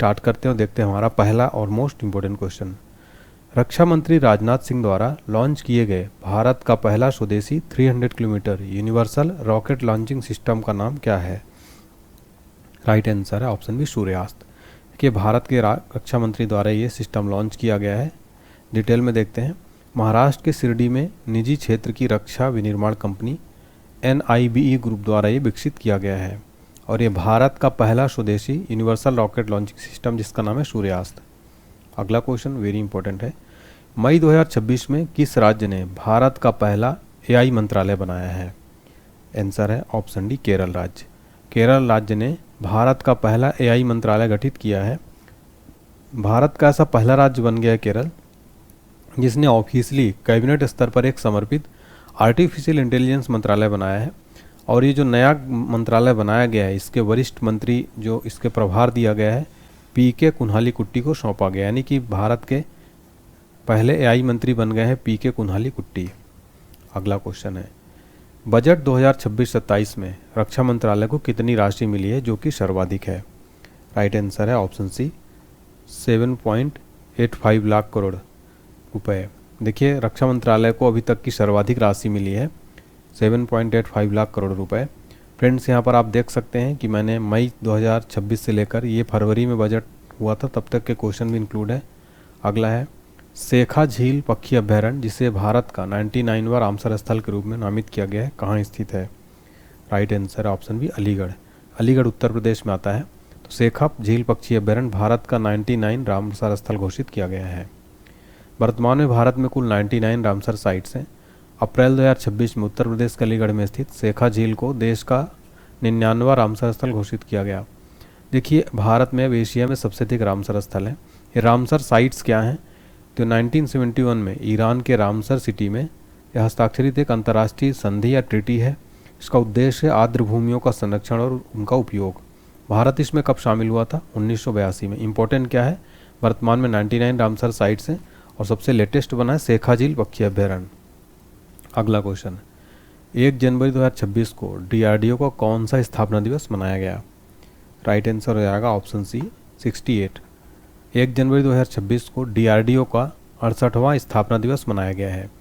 Start करते हैं और देखते हैं हमारा पहला और मोस्ट इम्पोर्टेंट क्वेश्चन। रक्षा मंत्री राजनाथ सिंह द्वारा लॉन्च किए गए भारत का पहला स्वदेशी 300 kilometre universal rocket launching system का नाम क्या है? राइट आंसर है ऑप्शन बी सूर्यास्त। कि भारत के रक्षा मंत्री द्वारा ये सिस्टम लॉन्च किया गया है। डिटेल में देखते हैं। महाराष्ट्र के शिरडी में निजी क्षेत्र की रक्षा विनिर्माण कंपनी NIBE ग्रुप द्वारा ये विकसित किया गया है और ये भारत का पहला स्वदेशी यूनिवर्सल रॉकेट लॉन्चिंग सिस्टम जिसका नाम है सूर्यास्त। अगला क्वेश्चन वेरी इंपॉर्टेंट है। मई 2026 में किस राज्य ने भारत का पहला AI मंत्रालय बनाया है? आंसर है ऑप्शन डी केरल राज्य। केरल राज्य ने भारत का पहला AI मंत्रालय गठित किया है। भारत का ऐसा पहला राज्य बन गया है केरल जिसने ऑफिशियली कैबिनेट स्तर पर एक समर्पित आर्टिफिशियल इंटेलिजेंस मंत्रालय बनाया है और ये जो नया मंत्रालय बनाया गया है इसके वरिष्ठ मंत्री जो इसके प्रभार दिया गया है PK कुन्हालीकुट्टी को सौंपा गया, यानी कि भारत के पहले AI मंत्री बन गए हैं PK कुन्हालीकुट्टी। अगला क्वेश्चन है बजट 2026-27 में रक्षा मंत्रालय को कितनी राशि मिली है जो कि सर्वाधिक है? राइट आंसर है ऑप्शन सी 7.85 लाख करोड़ रुपए। देखिए रक्षा मंत्रालय को अभी तक की सर्वाधिक राशि मिली है 7.85 लाख करोड़ रुपए। फ्रेंड्स यहाँ पर आप देख सकते हैं कि मैंने मई 2026 से लेकर ये फरवरी में बजट हुआ था तब तक के क्वेश्चन भी इंक्लूड है। अगला है शेखा झील पक्षी अभ्यारण्य जिसे भारत का 99वां रामसर स्थल के रूप में नामित किया गया है कहाँ स्थित है? राइट आंसर है ऑप्शन बी अलीगढ़। अलीगढ़ उत्तर प्रदेश में आता है। तो शेखा झील पक्षी अभ्यारण्य भारत का 99 रामसर स्थल घोषित किया गया है। वर्तमान में भारत में कुल 99 रामसर साइट्स हैं। अप्रैल 2026 में उत्तर प्रदेश के अलीगढ़ में स्थित शेखा झील को देश का 99वां रामसर स्थल घोषित किया गया। देखिए भारत में अब एशिया में सबसे अधिक रामसर स्थल है। ये रामसर साइट्स क्या हैं? तो 1971 में ईरान के रामसर सिटी में यह हस्ताक्षरित एक अंतर्राष्ट्रीय संधि या ट्रीटी है। इसका उद्देश्य है आर्द्र भूमियों का संरक्षण और उनका उपयोग। भारत इसमें कब शामिल हुआ था? 1982 में। इंपॉर्टेंट क्या है? वर्तमान में 99 रामसर साइट्स हैं और सबसे लेटेस्ट बना है शेखा झील पक्षी अभ्यारण्य। अगला क्वेश्चन 1 जनवरी 2026 को DRDO का कौन सा स्थापना दिवस मनाया गया? राइट आंसर हो जाएगा ऑप्शन सी 68। 1 जनवरी 2026 को DRDO का 68वां स्थापना दिवस मनाया गया है।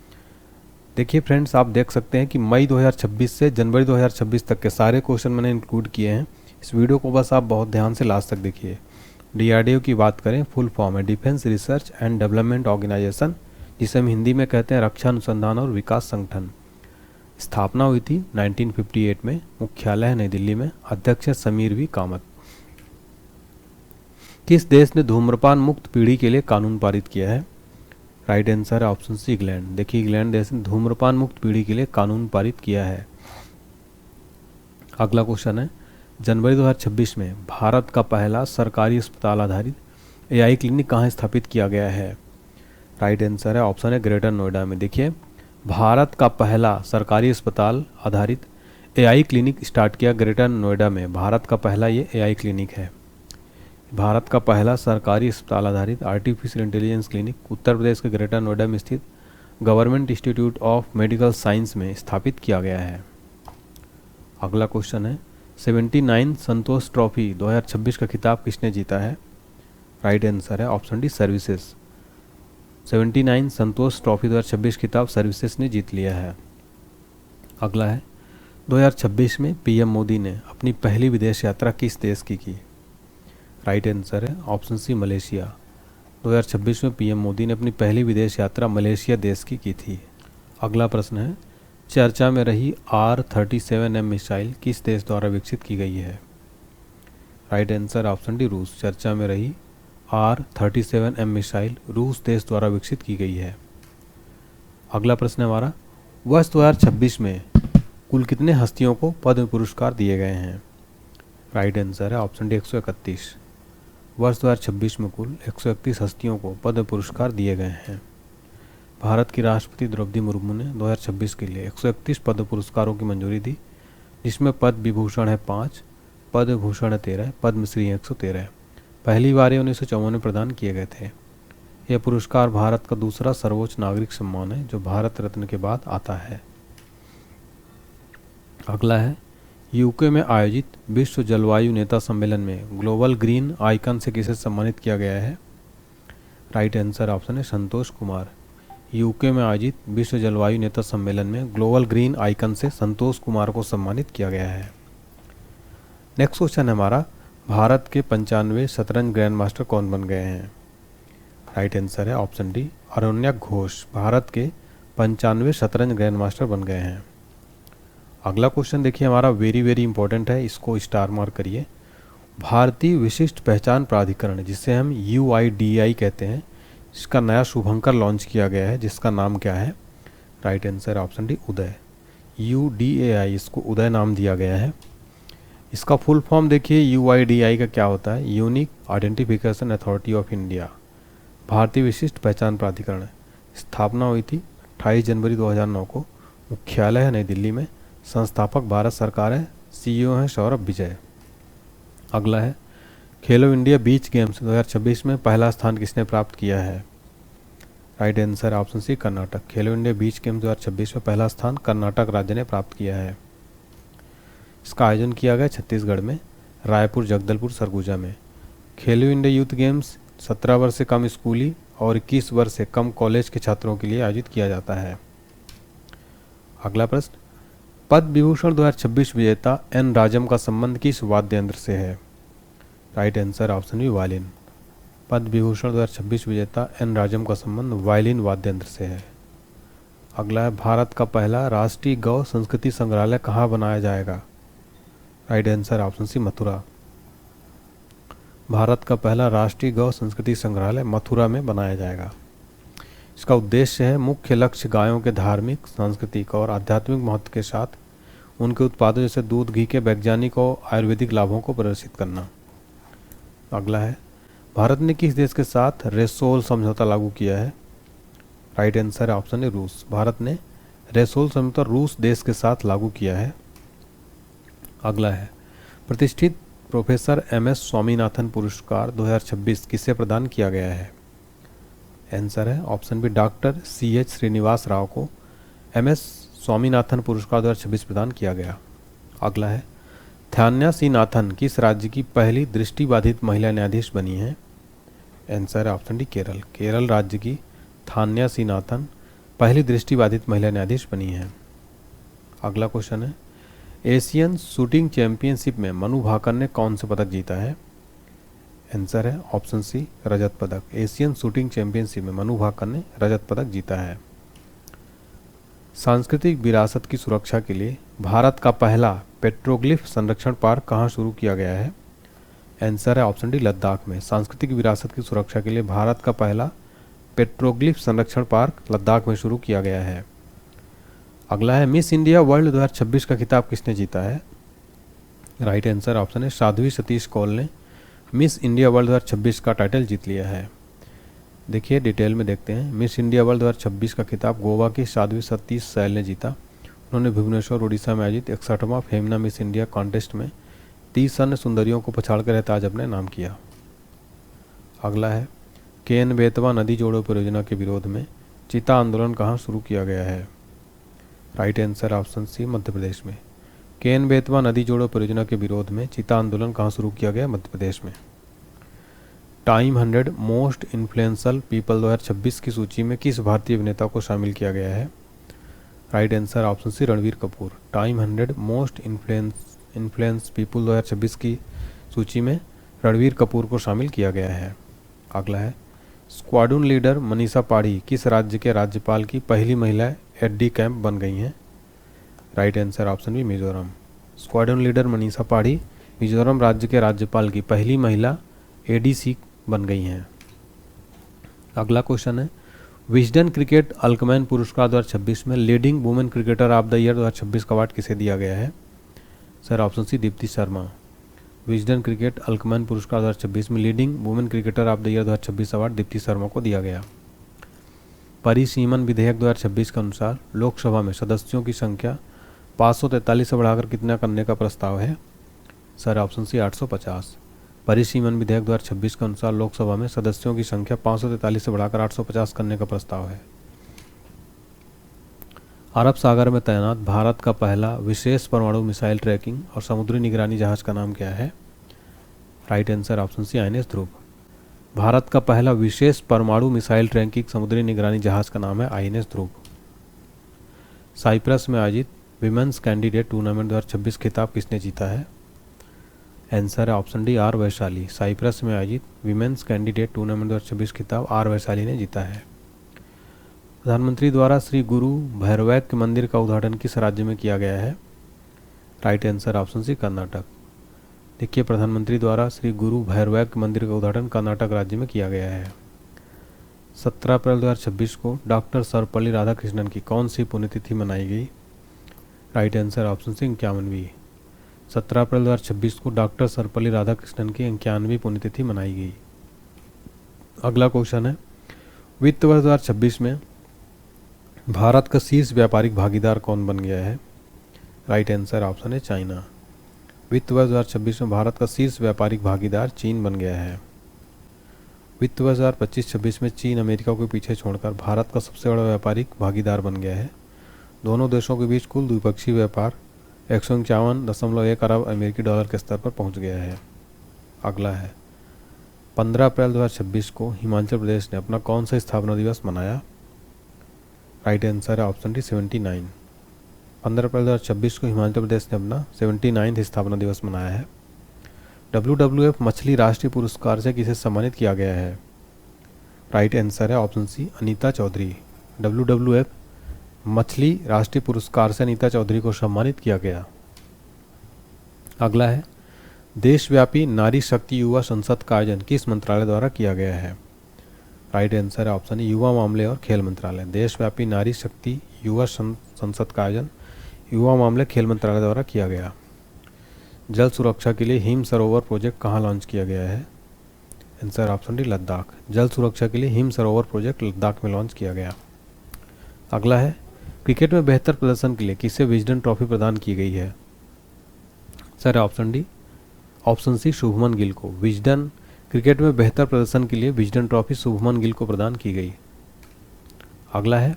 देखिए फ्रेंड्स आप देख सकते हैं कि मई 2026 से जनवरी 2026 तक के सारे क्वेश्चन मैंने इंक्लूड किए हैं। इस वीडियो को बस आप बहुत ध्यान से लास्ट तक देखिए। DRDO की बात करें फुल फॉर्म है defence research and development organisation, जिसे हम हिंदी में कहते हैं रक्षा अनुसंधान और विकास संगठन। स्थापना हुई थी 1958 में। मुख्यालय है नई दिल्ली में। अध्यक्ष है समीर वी कामत। किस देश ने धूम्रपान मुक्त पीढ़ी के लिए कानून पारित किया है? राइट आंसर है ऑप्शन सी इंग्लैंड। देखिए इंग्लैंड देश ने धूम्रपान मुक्त पीढ़ी के लिए कानून पारित किया है। अगला क्वेश्चन है जनवरी 2026 में भारत का पहला सरकारी अस्पताल आधारित AI क्लिनिक कहाँ स्थापित किया गया है? राइट आंसर है ऑप्शन है ग्रेटर नोएडा में। देखिए भारत का पहला सरकारी अस्पताल आधारित AI क्लिनिक स्टार्ट किया ग्रेटर नोएडा में। भारत का पहला ये AI क्लिनिक है। भारत का पहला सरकारी अस्पताल आधारित artificial intelligence clinic Uttar Pradesh के ग्रेटर नोएडा में स्थित government institute of medical science में स्थापित किया गया है। अगला क्वेश्चन है 79 संतोष ट्रॉफी 2026 का खिताब किसने जीता है? राइट आंसर है ऑप्शन डी सर्विसेज। 79 संतोष ट्रॉफी 2026 खिताब सर्विसेज ने जीत लिया है। अगला है 2026 में PM मोदी ने अपनी पहली विदेश यात्रा किस देश की? राइट आंसर है ऑप्शन सी मलेशिया। 2026 में PM मोदी ने अपनी पहली विदेश यात्रा मलेशिया देश की थी। अगला प्रश्न है चर्चा में रही R-37M मिसाइल किस देश द्वारा विकसित की गई है? राइट आंसर ऑप्शन डी रूस। चर्चा में रही R-37M मिसाइल रूस देश द्वारा विकसित की गई है। अगला प्रश्न है हमारा वर्ष 2026 में कुल कितने हस्तियों को पद्म पुरस्कार दिए गए हैं? राइट आंसर है ऑप्शन डी 131। वर्ष 2026 में कुल 131 हस्तियों को पद्म पुरस्कार दिए गए हैं। भारत की राष्ट्रपति द्रौपदी मुर्मू ने 2026 के लिए 131 पद्म पुरस्कारों की मंजूरी दी, जिसमें पद्म विभूषण है 5, पद्म भूषण है 13, पद्मश्री 113। पहली बार ये 1954 में प्रदान किए गए थे। यह पुरस्कार भारत का दूसरा सर्वोच्च नागरिक सम्मान है जो भारत रत्न के बाद आता है। अगला है यूके में आयोजित विश्व जलवायु नेता सम्मेलन में ग्लोबल ग्रीन आइकन से किसे सम्मानित किया गया है? राइट आंसर ऑप्शन है संतोष कुमार। यूके में आयोजित विश्व जलवायु नेता सम्मेलन में ग्लोबल ग्रीन आइकन से संतोष कुमार को सम्मानित किया गया है। नेक्स्ट क्वेश्चन है हमारा, भारत के 95 शतरंज ग्रैंड मास्टर कौन बन गए हैं? राइट आंसर है ऑप्शन डी अरण्यक घोष भारत के 95 शतरंज ग्रैंड मास्टर बन गए हैं। अगला क्वेश्चन देखिए हमारा वेरी वेरी इंपॉर्टेंट है, इसको स्टार मार्क करिए। भारतीय विशिष्ट पहचान प्राधिकरण जिसे हम UIDAI कहते हैं, इसका नया शुभंकर लॉन्च किया गया है जिसका नाम क्या है? राइट आंसर ऑप्शन डी उदय। UDAI इसको उदय नाम दिया गया है। इसका फुल फॉर्म देखिए UIDAI का क्या होता है? Unique identification authority of India, भारतीय विशिष्ट पहचान प्राधिकरण। स्थापना हुई थी 28 जनवरी 2009 को। मुख्यालय है नई दिल्ली में। संस्थापक भारत सरकार है। CEO हैं सौरभ विजय। अगला है खेलो इंडिया बीच गेम्स 2026 में पहला स्थान किसने प्राप्त किया है? Right answer option C Karnataka. Khelo India beach games 2026 में पहला स्थान कर्नाटक राज्य ने प्राप्त किया है। इसका आयोजन किया गया छत्तीसगढ़ में, रायपुर, जगदलपुर, सरगुजा में। खेलो इंडिया यूथ गेम्स 17 वर्ष से कम स्कूली और 21 वर्ष से कम कॉलेज के छात्रों के लिए आयोजित किया जाता है। अगला प्रश्न, पद्म विभूषण 2026 विजेता N राजम का संबंध किस वाद्य यंत्र से है? Right answer option B violin. Padma Vibhushan 2026 विजेता N राजम का संबंध वायलिन वाद्य यंत्र से है। अगला है भारत का पहला राष्ट्रीय गौ संस्कृति संग्रहालय कहाँ बनाया जाएगा? Right answer option C Mathura. भारत का पहला राष्ट्रीय गौ संस्कृति संग्रहालय मथुरा में बनाया जाएगा। इसका उद्देश्य है मुख्य लक्ष्य गायों के धार्मिक, सांस्कृतिक और आध्यात्मिक महत्व के साथ उनके उत्पादों जैसे दूध, घी के वैज्ञानिक और आयुर्वेदिक लाभों को प्रदर्शित करना। अगला है भारत ने किस देश के साथ रेसोल समझौता लागू किया है? राइट आंसर ऑप्शन है रूस। भारत ने रेसोल समझौता रूस देश के साथ लागू किया है। अगला है प्रतिष्ठित प्रोफेसर MS स्वामीनाथन पुरस्कार 2026 किसे प्रदान किया गया है? आंसर है option B doctor CH Srinivas Rao को MS स्वामीनाथन पुरस्कार 2026 प्रदान किया गया। अगला है थान्यासीनाथन किस राज्य की पहली दृष्टिबाधित महिला न्यायाधीश बनी है? आंसर है ऑप्शन डी केरल। केरल राज्य की थान्यासीनाथन पहली दृष्टिबाधित महिला न्यायाधीश बनी है। अगला क्वेश्चन है एशियन शूटिंग चैंपियनशिप में मनु भाकर ने कौन सा पदक जीता है? आंसर है ऑप्शन सी रजत पदक। एशियन शूटिंग चैंपियनशिप में मनु भाकर ने रजत पदक जीता है। सांस्कृतिक विरासत की सुरक्षा के लिए भारत का पहला पेट्रोग्लिफ संरक्षण पार्क कहाँ शुरू किया गया है? आंसर है ऑप्शन डी लद्दाख में। सांस्कृतिक विरासत की सुरक्षा के लिए भारत का पहला पेट्रोग्लिफ संरक्षण पार्क लद्दाख में शुरू किया गया है। अगला है मिस इंडिया वर्ल्ड 2026 का खिताब किसने जीता है? राइट आंसर ऑप्शन है साध्वी सतीश कौल ने मिस इंडिया वर्ल्ड 2026 का टाइटल जीत लिया है। देखिए डिटेल में देखते हैं। मिस इंडिया वर्ल्ड 2026 का खिताब गोवा की साध्वी सतीश सैल ने जीता। उन्होंने भुवनेश्वर उड़ीसा में आयोजित 61वां फेमना मिस इंडिया कॉन्टेस्ट में 30 अन्य सुंदरियों को पछाड़कर यह ताज अपने नाम किया। अगला है केन बेतवा नदी जोड़ो परियोजना के विरोध में चिता आंदोलन कहाँ शुरू किया गया है? राइट आंसर ऑप्शन सी मध्य प्रदेश में। केन बेतवा नदी जोड़ो परियोजना के विरोध में चिता आंदोलन कहाँ शुरू किया गया? मध्य प्रदेश में। टाइम 100 मोस्ट इन्फ्लुएंशियल पीपल 2026 की सूची में किस भारतीय अभिनेता को शामिल किया गया है? Right answer option C Ranveer Kapoor. Time 100 most influence people 2026 की सूची में रणवीर कपूर को शामिल किया गया है। अगला है स्क्वाड्रन लीडर मनीषा पाढ़ी किस राज्य के राज्यपाल की पहली महिला एडी कैंप बन गई हैं? Right answer option B Mizoram. Squadron leader Manisha Padhi Mizoram राज्य के राज्यपाल की पहली महिला ADC बन गई हैं। अगला क्वेश्चन है विजडन क्रिकेट अल्कमैन पुरस्कार 2026 में leading women cricketer of the year 2026 का अवार्ड किसे दिया गया है? Sir option C Deepti Sharma. Wisden cricket अल्कमैन पुरस्कार 2026 में leading women cricketer of the year 2026 award Deepti Sharma को दिया गया। परिसीमन विधेयक 2026 के अनुसार लोकसभा में सदस्यों की संख्या 543 से बढ़ाकर कितना करने का प्रस्ताव है? Sir option C 850। परिसीमन विधेयक 2026 के अनुसार लोकसभा में सदस्यों की संख्या 543 से बढ़ाकर 850 करने का प्रस्ताव है। अरब सागर में तैनात भारत का पहला विशेष परमाणु मिसाइल ट्रैकिंग और समुद्री निगरानी जहाज का नाम क्या है? Right answer option C INS Dhruv. भारत का पहला विशेष परमाणु मिसाइल ट्रैकिंग समुद्री निगरानी जहाज का नाम है INS ध्रुव। साइप्रस में आयोजित विमेंस कैंडिडेट टूर्नामेंट 2026 खिताब किसने जीता है? आंसर है option D R Vaishali. Cyprus में आयोजित विमेंस कैंडिडेट टूर्नामेंट 2026 खिताब R वैशाली ने जीता है। प्रधानमंत्री द्वारा श्री गुरु भैरवैक्य मंदिर का उद्घाटन किस राज्य में किया गया है? Right answer option C Karnataka. देखिए, प्रधानमंत्री द्वारा श्री गुरु भैरवैक्य मंदिर का उद्घाटन कर्नाटक राज्य में किया गया है। 17 अप्रैल 2026 को डॉक्टर सर्वपल्ली राधाकृष्णन की कौन सी पुण्यतिथि मनाई गई? राइट आंसर ऑप्शन सी 51वीं। 17 अप्रैल 2026 को डॉक्टर सर्वपल्ली राधाकृष्णन की 51वीं पुण्यतिथि मनाई गई। अगला क्वेश्चन है, वित्त वर्ष 2026 में भारत का शीर्ष व्यापारिक भागीदार कौन बन गया है? राइट आंसर ऑप्शन है चाइना। वित्त वर्ष 2026 में भारत का शीर्ष व्यापारिक भागीदार चीन बन गया है। वित्त वर्ष 2025-26 में चीन अमेरिका को पीछे छोड़कर भारत का सबसे बड़ा व्यापारिक भागीदार बन गया है। दोनों देशों के बीच कुल द्विपक्षीय व्यापार 151.1 अरब अमेरिकी डॉलर के स्तर पर पहुंच गया है। अगला है, 15 अप्रैल 2026 को हिमाचल प्रदेश ने अपना कौन सा स्थापना दिवस मनाया? राइट आंसर है ऑप्शन डी 79। 15 अप्रैल 2026 को हिमाचल प्रदेश ने अपना 79वां स्थापना दिवस मनाया है। WWF मछली राष्ट्रीय पुरस्कार से किसे सम्मानित किया गया है? राइट आंसर है option C Anita Chaudhary. WWF मछली राष्ट्रीय पुरस्कार से अनीता चौधरी को सम्मानित किया गया। अगला है, देशव्यापी नारी शक्ति युवा संसद का आयोजन किस मंत्रालय द्वारा किया गया है? राइट आंसर है ऑप्शन युवा मामले और खेल मंत्रालय। देशव्यापी नारी शक्ति युवा संसद का आयोजन युवा मामले खेल मंत्रालय द्वारा किया गया। जल सुरक्षा के लिए हिम सरोवर प्रोजेक्ट कहाँ लॉन्च किया गया है? Answer option D Ladakh. जल सुरक्षा के लिए हिम सरोवर प्रोजेक्ट लद्दाख में लॉन्च किया गया। अगला है, क्रिकेट में बेहतर प्रदर्शन के लिए किसे विजडन ट्रॉफी प्रदान की गई है? Sir option D option C Shubman Gill को। विजडन क्रिकेट में बेहतर प्रदर्शन के लिए विजडन ट्रॉफी शुभमन गिल को प्रदान की गई। अगला है,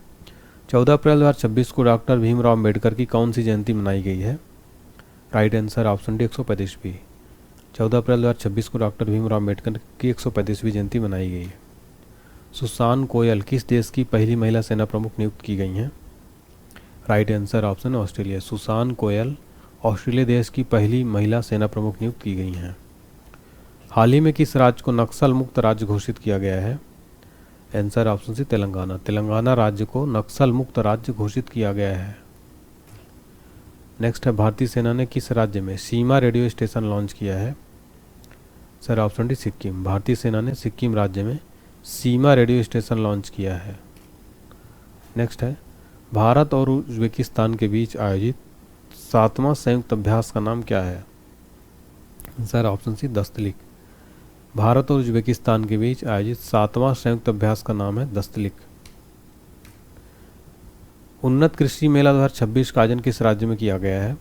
14 अप्रैल 2026 को डॉक्टर भीमराव अम्बेडकर की कौन सी जयंती मनाई गई है? राइट आंसर ऑप्शन डी 135वीं। 14 अप्रैल 2026 को डॉक्टर भीमराव अम्बेडकर की 135वीं जयंती मनाई गई। सुसान कोयल किस देश की पहली महिला सेना प्रमुख नियुक्त की गई हैं? Right answer option Australia. Susan Coyle Australia देश की पहली महिला सेना प्रमुख नियुक्त की गई हैं। हाल ही में किस राज्य को नक्सल मुक्त राज्य घोषित किया गया है? Answer option C Telangana. Telangana राज्य को नक्सल मुक्त राज्य घोषित किया गया है। नेक्स्ट है, भारतीय सेना ने किस राज्य में सीमा रेडियो स्टेशन लॉन्च किया है? Sir option D Sikkim. भारतीय सेना ने सिक्किम राज्य में सीमा रेडियो स्टेशन लॉन्च किया है। नेक्स्ट है, भारत और उज्बेकिस्तान के बीच आयोजित 7वां संयुक्त अभ्यास का नाम क्या है? Sir option C Dustlik. Bharat और उज्बेकिस्तान के बीच आयोजित 7वां संयुक्त अभ्यास का नाम है दस्तलिक। उन्नत कृषि मेला 2026 का आयोजन किस राज्य में किया गया है?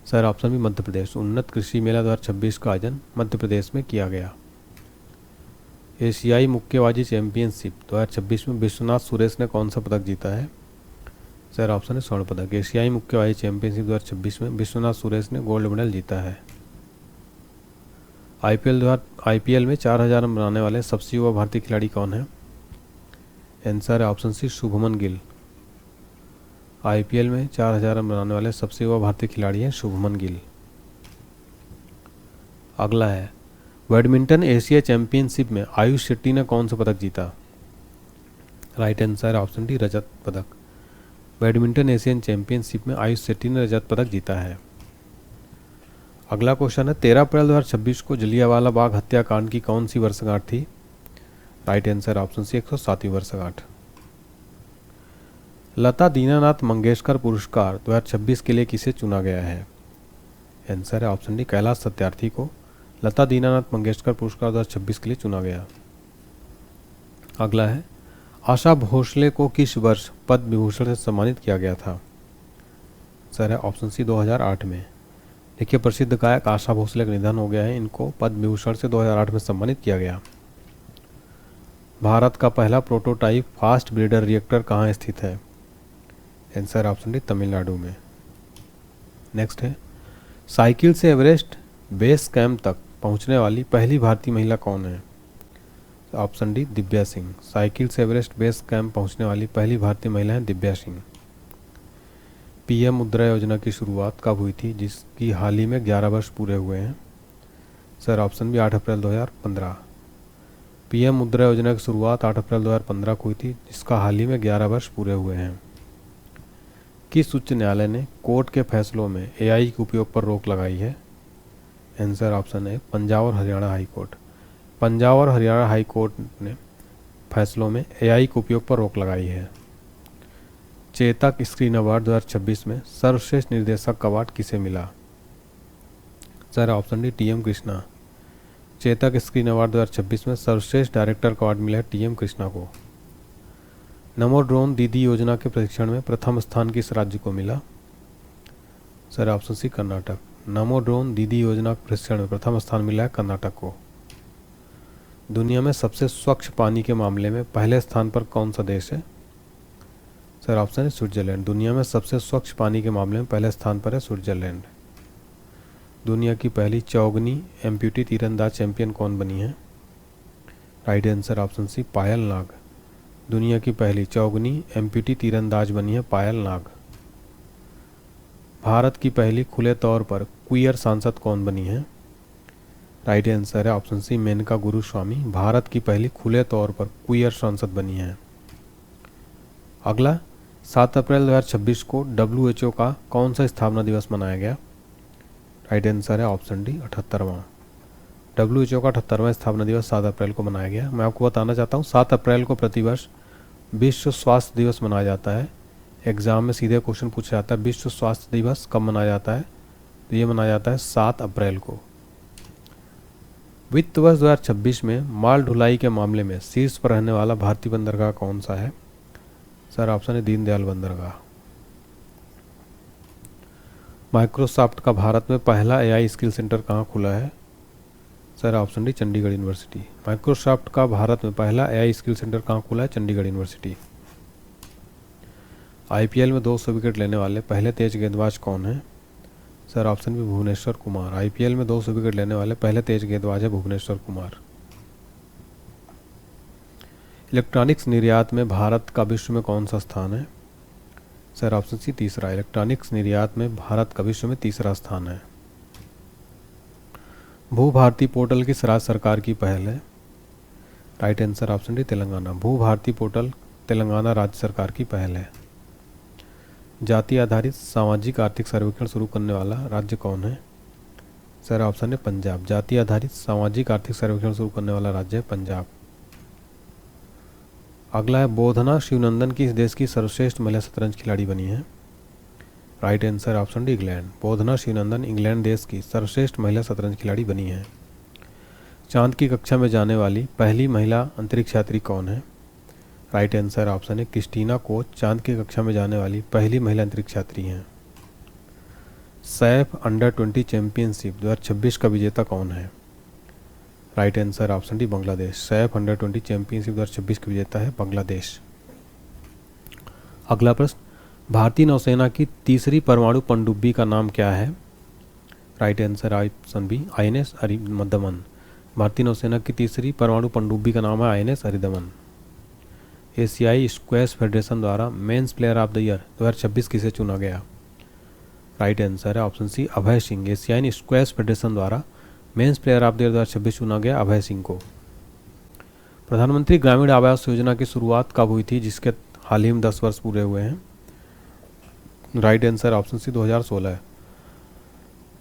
Sir option B Madhya Pradesh. उन्नत कृषि मेला 2026 का आयोजन मध्य प्रदेश में किया गया। एशियाई मुक्केबाजी चैंपियनशिप 2026 में विश्वनाथ सुरेश ने कौन सा पदक जीता है? सर ऑप्शन है स्वर्ण पदक। एशियाई मुक्केबाजी चैंपियनशिप 2026 में विश्वनाथ सुरेश ने गोल्ड मेडल जीता है। आईपीएल में 4000 रन बनाने वाले सबसे युवा भारतीय खिलाड़ी कौन है? आंसर है option C Shubman Gill. IPL में 4000 रन बनाने वाले सबसे युवा भारतीय खिलाड़ी हैं शुभमन गिल। अगला है, बैडमिंटन एशिया चैंपियनशिप में आयुष शेट्टी ने कौन सा पदक जीता? राइट आंसर ऑप्शन डी रजत पदक। बैडमिंटन एशियन चैंपियनशिप में आयुष शेट्टी ने रजत पदक जीता है। अगला क्वेश्चन है, 13 अप्रैल 2026 को जलियांवाला बाग हत्याकांड की कौन सी वर्षगांठ थी? राइट आंसर ऑप्शन सी 107वीं वर्षगांठ। लता दीनानाथ मंगेशकर पुरस्कार 2026 के लिए किसे चुना गया है? आंसर है ऑप्शन डी कैलाश सत्यार्थी को लता दीनानाथ मंगेशकर पुरस्कार 2026 के लिए चुना गया। अगला है, आशा भोसले को किस वर्ष पद्म विभूषण से सम्मानित किया गया था? सर है ऑप्शन सी 2008 में। देखिए, प्रसिद्ध गायक आशा भोसले का निधन हो गया है, इनको पद्म विभूषण से 2008 में सम्मानित किया गया। भारत का पहला प्रोटोटाइप फास्ट ब्रीडर रिएक्टर कहाँ स्थित है? आंसर ऑप्शन डी तमिलनाडु में। नेक्स्ट है, साइकिल से एवरेस्ट बेस कैंप तक पहुंचने वाली पहली भारतीय महिला कौन है? Option D Divya Singh. Cycle से एवरेस्ट बेस कैंप पहुंचने वाली पहली भारतीय महिला है दिव्या सिंह। पीएम मुद्रा योजना की शुरुआत कब हुई थी जिसकी हाल ही में 11 वर्ष पूरे हुए हैं? सर ऑप्शन बी 8 अप्रैल 2015। पीएम मुद्रा योजना की शुरुआत 8 अप्रैल 2015 को हुई थी जिसका हाल ही में 11 वर्ष पूरे हुए हैं। किस उच्च न्यायालय ने कोर्ट के फैसलों में एआई के उपयोग पर रोक लगाई है? आंसर ऑप्शन है पंजाब और हरियाणा हाई कोर्ट। पंजाब और हरियाणा हाई कोर्ट ने फैसलों में एआई के उपयोग पर रोक लगाई है। चेतक स्क्रीन अवार्ड 2026 में सर्वश्रेष्ठ निर्देशक का अवार्ड किसे मिला? Sir option D TM Krishna. Chetak screen award 2026 में सर्वश्रेष्ठ डायरेक्टर का अवार्ड मिला है टीएम कृष्णा को। नमो ड्रोन दीदी योजना के प्रशिक्षण में प्रथम स्थान किस राज्य को मिला? Sir option C Karnataka. Namo drone दीदी योजना के प्रशिक्षण में प्रथम स्थान मिला है कर्नाटक को। दुनिया में सबसे स्वच्छ पानी के मामले में पहले स्थान पर कौन सा देश है? सर ऑप्शन है स्विट्जरलैंड। दुनिया में सबसे स्वच्छ पानी के मामले में पहले स्थान पर है स्विट्जरलैंड। दुनिया की पहली चौगनी एम्प्यूटी तीरंदाज चैंपियन कौन बनी है? राइट आंसर ऑप्शन सी पायल नाग। दुनिया की पहली चौगनी एम्प्यूटी तीरंदाज बनी है पायल नाग। भारत की पहली खुले तौर पर क्वियर सांसद कौन बनी है? राइट आंसर है ऑप्शन सी मेनका गुरुस्वामी। भारत की पहली खुले तौर पर क्वियर सांसद बनी है। अगला 7 अप्रैल 2026 को WHO का कौन सा स्थापना दिवस मनाया गया? राइट आंसर है ऑप्शन डी 78वां। WHO का 78वां स्थापना दिवस 7 अप्रैल को मनाया गया। मैं आपको बताना चाहता हूँ 7 अप्रैल को प्रतिवर्ष विश्व स्वास्थ्य दिवस मनाया जाता है। एग्जाम में सीधे क्वेश्चन पूछा जाता है विश्व स्वास्थ्य दिवस कब मनाया जाता है? तो ये मनाया जाता है 7 अप्रैल को। वित्त वर्ष 2026 में माल ढुलाई के मामले में शीर्ष पर रहने वाला भारतीय बंदरगाह कौन सा है? सर ऑप्शन है दीनदयाल बंदरगाह। माइक्रोसॉफ्ट का भारत में पहला एआई स्किल सेंटर कहाँ खुला है? Sir option D Chandigarh university. Microsoft का भारत में पहला एआई स्किल सेंटर कहाँ खुला है? चंडीगढ़ यूनिवर्सिटी। आईपीएल में 200 विकेट लेने वाले पहले तेज गेंदबाज कौन है? Sir option B Bhuvneshwar Kumar. IPL में 200 विकेट लेने वाले पहले तेज गेंदबाज है भुवनेश्वर कुमार। इलेक्ट्रॉनिक्स निर्यात में भारत का विश्व में कौन सा स्थान है? सर ऑप्शन सी तीसरा। इलेक्ट्रॉनिक्स निर्यात में भारत का विश्व में तीसरा स्थान है। भू भारती पोर्टल किस राज्य सरकार की पहल है? Right answer option D Telangana. भू भारती पोर्टल तेलंगाना राज्य सरकार की पहल है। जाति आधारित सामाजिक आर्थिक सर्वेक्षण शुरू करने वाला राज्य कौन है? सर ऑप्शन है पंजाब। जाति आधारित सामाजिक आर्थिक सर्वेक्षण शुरू करने वाला राज्य है पंजाब। अगला है बोधना शिवनंदन किस देश की सर्वश्रेष्ठ महिला शतरंज खिलाड़ी बनी है? Right answer option D England. Bodhana Sivanandan England देश की सर्वश्रेष्ठ महिला शतरंज खिलाड़ी बनी है। चांद की कक्षा में जाने वाली पहली महिला अंतरिक्ष यात्री कौन है? राइट आंसर ऑप्शन है क्रिस्टीना कोच चांद की कक्षा में जाने वाली पहली महिला अंतरिक्ष यात्री हैं। सैफ अंडर-20 चैंपियनशिप 2026 का विजेता कौन है? Right answer option D Bangladesh. SAFF under twenty championship 2026 का विजेता है बांग्लादेश। अगला प्रश्न, भारतीय नौसेना की तीसरी परमाणु पनडुब्बी का नाम क्या है? Right answer option B INS Aridhaman. भारतीय नौसेना की तीसरी परमाणु पनडुब्बी का नाम है INS अरिदमन। एशियाई स्क्वैश फेडरेशन द्वारा men's player of the year 2026 किसे चुना गया? राइट आंसर है ऑप्शन सी अभय सिंह। एशियाई स्क्वैश फेडरेशन द्वारा men's player of the year 2026 चुना गया अभय सिंह को। प्रधानमंत्री ग्रामीण आवास योजना की शुरुआत कब हुई थी जिसके हाल ही में 10 वर्ष पूरे हुए हैं? राइट आंसर ऑप्शन सी 2016 है।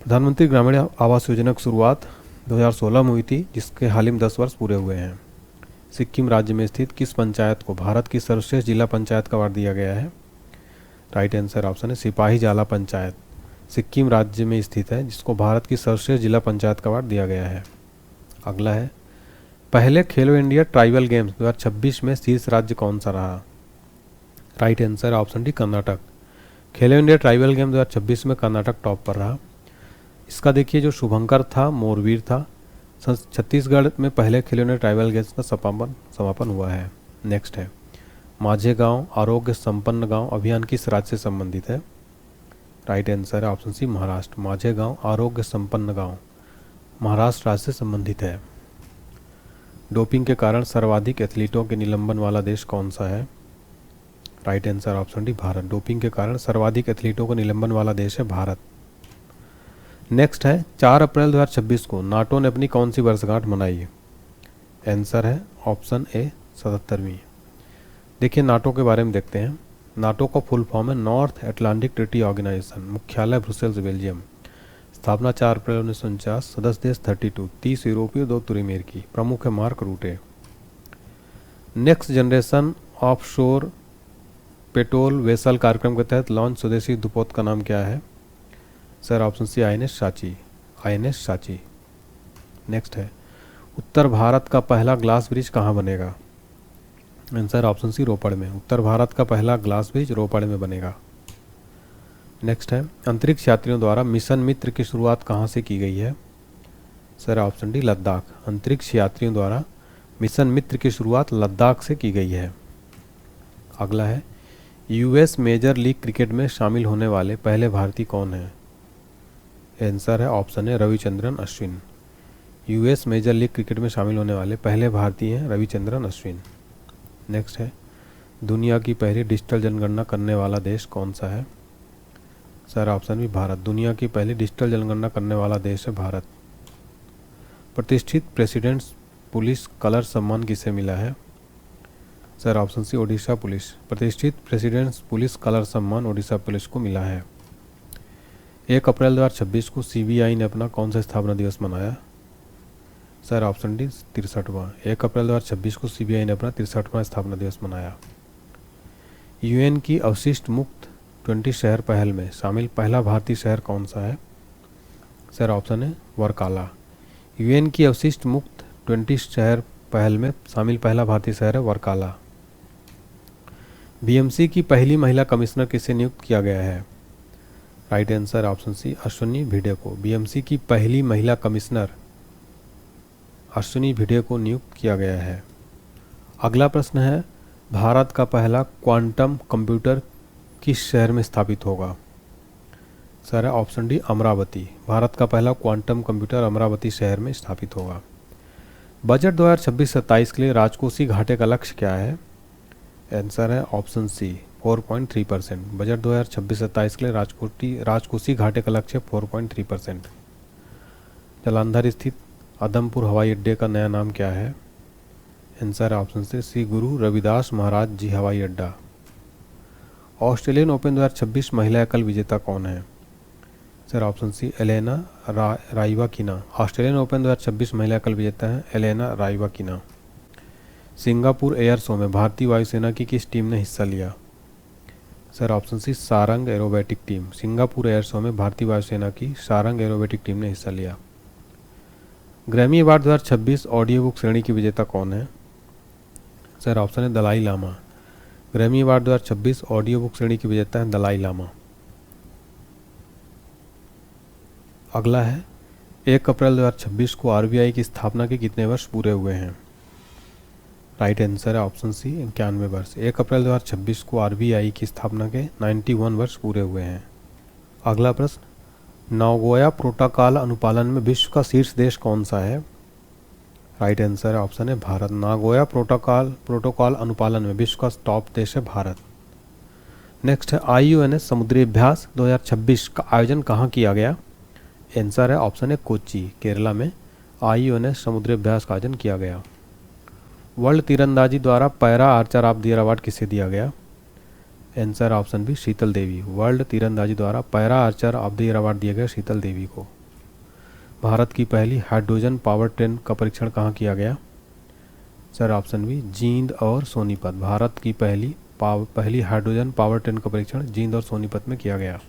प्रधानमंत्री ग्रामीण आवास योजना की शुरुआत 2016 में हुई थी जिसके हाल ही में 10 वर्ष पूरे हुए हैं। सिक्किम राज्य में स्थित किस पंचायत को भारत की सर्वश्रेष्ठ जिला पंचायत का अवार्ड दिया गया है? राइट आंसर ऑप्शन है सिपाही जाला पंचायत। सिक्किम राज्य में स्थित है जिसको भारत की सर्वश्रेष्ठ जिला पंचायत का अवार्ड दिया गया है। अगला है, पहले खेलो इंडिया ट्राइबल गेम्स 2026 में शीर्ष राज्य कौन सा रहा? Right answer option D Karnataka. Khelo India tribal game 2026 में कर्नाटक टॉप पर रहा। इसका देखिए जो शुभंकर था मोरवीर था। छत्तीसगढ़ में पहले खेलो इंडिया ट्राइबल गेम्स का समापन हुआ है। नेक्स्ट है, माझे गांव आरोग्य संपन्न गांव अभियान किस राज्य से संबंधित है? राइट आंसर है ऑप्शन सी महाराष्ट्र। माझे गांव आरोग्य संपन्न गांव महाराष्ट्र राज्य से संबंधित है। डोपिंग के कारण सर्वाधिक एथलीटों के निलंबन वाला देश कौन सा है? Right answer option D Bharat. Doping के कारण सर्वाधिक एथलीटों को निलंबन वाला देश है भारत। नेक्स्ट है 4 अप्रैल 2026 को नाटो ने अपनी कौन सी वर्षगांठ मनाई? आंसर है ऑप्शन ए 77वीं। देखिए नाटो के बारे में देखते हैं। नाटो का फुल फॉर्म है नॉर्थ अटलांटिक ट्रीटी ऑर्गेनाइजेशन, मुख्यालय ब्रुसेल्स बेल्जियम। स्थापना 4 अप्रैल 1949, सदस्य देश 32, 30 यूरोपीय 2 उत्तरी अमेरिकी, प्रमुख है मार्क रूटे। नेक्स्ट जनरेशन ऑफ शोर पेट्रोल वेसल कार्यक्रम के तहत लॉन्च स्वदेशी दुपोत का नाम क्या है? सर ऑप्शन सी INS साची। INS साची। नेक्स्ट है उत्तर भारत का पहला ग्लास ब्रिज कहाँ बनेगा? आंसर ऑप्शन सी रोपड़ में। उत्तर भारत का पहला ग्लास ब्रिज रोपड़ में बनेगा। नेक्स्ट है अंतरिक्ष यात्रियों द्वारा मिशन मित्र की शुरुआत कहाँ से की गई है? Sir option D Ladakh. अंतरिक्ष यात्रियों द्वारा मिशन मित्र की शुरुआत लद्दाख से की गई है। अगला है US मेजर लीग क्रिकेट में शामिल होने वाले पहले भारतीय कौन हैं? आंसर है ऑप्शन है Ravichandran Ashwin. US major league cricket में शामिल होने वाले पहले भारतीय हैं रविचंद्रन अश्विन। नेक्स्ट है दुनिया की पहली डिजिटल जनगणना करने वाला देश कौन सा है? सर ऑप्शन भी भारत। दुनिया की पहली डिजिटल जनगणना करने वाला देश है भारत। प्रतिष्ठित प्रेसिडेंट्स पुलिस कलर सम्मान किसे मिला है? Sir option C Odisha police. प्रतिष्ठित प्रेसिडेंट्स पुलिस कलर सम्मान ओडिशा पुलिस को मिला है। 1 अप्रैल 2026 को CBI ने अपना कौन सा स्थापना दिवस मनाया? सर ऑप्शन डी 63वां। 1 अप्रैल 2026 को CBI ने अपना 63वां स्थापना दिवस मनाया। UN की अवशिष्ट मुक्त 20 शहर पहल में शामिल पहला भारतीय शहर कौन सा है? सर ऑप्शन है वर्काला। UN की अवशिष्ट मुक्त 20 शहर पहल में शामिल पहला भारतीय शहर है वर्काला। BMC की पहली महिला कमिश्नर किसे नियुक्त किया गया है? Right answer option C Ashwini Bhide को। BMC की पहली महिला कमिश्नर अश्विनी भिडे को नियुक्त किया गया है। अगला प्रश्न है भारत का पहला क्वांटम कंप्यूटर किस शहर में स्थापित होगा? सर है ऑप्शन डी अमरावती। भारत का पहला क्वांटम कंप्यूटर अमरावती शहर में स्थापित होगा। बजट 2026-27 के लिए राजकोषीय घाटे का लक्ष्य क्या है? आंसर है ऑप्शन सी 4.3%। बजट 2026-27 के लिए राजकोषीय घाटे का लक्ष्य 4.3%। जालंधर स्थित आदमपुर हवाई अड्डे का नया नाम क्या है? आंसर है ऑप्शन सी श्री गुरु रविदास महाराज जी हवाई अड्डा। ऑस्ट्रेलियन ओपन 2026 महिला एकल विजेता कौन है? Sir option C Elena Rybakina. Australian Open 2026 महिला एकल विजेता है Elena Rybakina. Singapore air show में भारतीय वायुसेना की किस टीम ने हिस्सा लिया? Sir option C Sarang aerobatic team. Singapore air show में भारतीय वायुसेना की सारंग एरोबेटिक टीम ने हिस्सा लिया। ग्रैमी अवार्ड 2026 ऑडियो बुक श्रेणी की विजेता कौन है? सर ऑप्शन है Dalai Lama. Grammy award 2026 audio book श्रेणी की विजेता है दलाई लामा। अगला है 1 अप्रैल 2026 को RBI की स्थापना के कितने वर्ष पूरे हुए हैं? राइट आंसर है ऑप्शन सी 91 वर्ष। 1 अप्रैल 2026 को RBI की स्थापना के 91 वर्ष पूरे हुए हैं। अगला प्रश्न नागोया प्रोटोकॉल अनुपालन में विश्व का शीर्ष देश कौन सा है? राइट आंसर है ऑप्शन है भारत। नागोया प्रोटोकॉल अनुपालन में विश्व का टॉप देश है भारत। नेक्स्ट है IUNS समुद्री अभ्यास 2026 का आयोजन कहाँ किया गया? आंसर है ऑप्शन है कोच्चि केरला में IUNS समुद्री अभ्यास का आयोजन किया गया। वर्ल्ड तीरंदाजी द्वारा para Archer of the year award किसे दिया गया? आंसर ऑप्शन बी शीतल देवी। वर्ल्ड तीरंदाजी द्वारा para Archer of the year award दिया गया शीतल देवी को। भारत की पहली हाइड्रोजन पावर ट्रेन का परीक्षण कहाँ किया गया? सर ऑप्शन बी जींद और सोनीपत। भारत की पहली हाइड्रोजन पावर ट्रेन का परीक्षण जींद और सोनीपत में किया गया।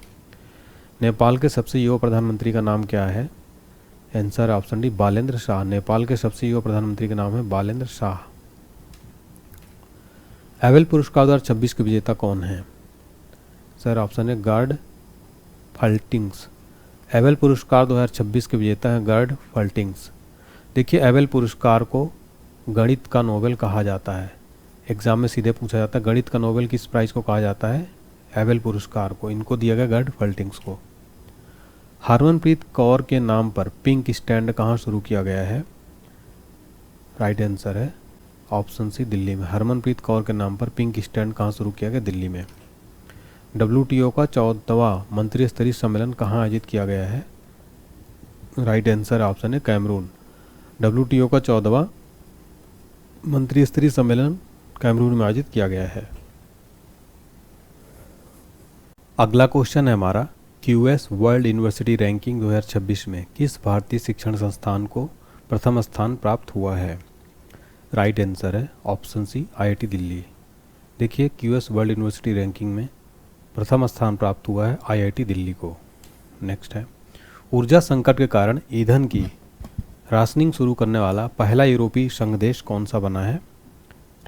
नेपाल के सबसे युवा प्रधानमंत्री का नाम क्या है? Answer option D Balendra Shah. Nepal के सबसे युवा प्रधानमंत्री का नाम है बालेंद्र शाह। एबेल पुरस्कार 2026 के विजेता कौन है? सर ऑप्शन है गर्ड फल्टिंग्स। एबेल पुरस्कार 2026 के विजेता हैं गर्ड फल्टिंग्स। देखिए एबेल पुरस्कार को गणित का नोबेल कहा जाता है। एग्जाम में सीधे पूछा जाता है। गणित का नोबेल किस प्राइज को कहा जाता है? एबेल पुरस्कार को। इनको दिया गया गर्ड फल्टिंग्स को। हरमनप्रीत कौर के नाम पर पिंक स्टैंड कहाँ शुरू किया गया है? राइट आंसर है ऑप्शन सी, दिल्ली में। हरमनप्रीत कौर के नाम पर पिंक स्टैंड कहाँ शुरू किया गया? दिल्ली में। WTO का 14वां मंत्री स्तरीय सम्मेलन कहाँ आयोजित किया गया है? राइट आंसर ऑप्शन है कैमरून। WTO का 14वां मंत्री स्तरीय सम्मेलन कैमरून में आयोजित किया गया है। अगला क्वेश्चन है हमारा, QS वर्ल्ड यूनिवर्सिटी रैंकिंग 2026 में किस भारतीय शिक्षण संस्थान को प्रथम स्थान प्राप्त हुआ है? राइट आंसर है ऑप्शन सी, IIT दिल्ली। देखिए QS वर्ल्ड यूनिवर्सिटी रैंकिंग में प्रथम स्थान प्राप्त हुआ है IIT दिल्ली को। नेक्स्ट है, ऊर्जा संकट के कारण ईंधन की राशनिंग शुरू करने वाला पहला यूरोपीय संघ देश कौन सा बना है?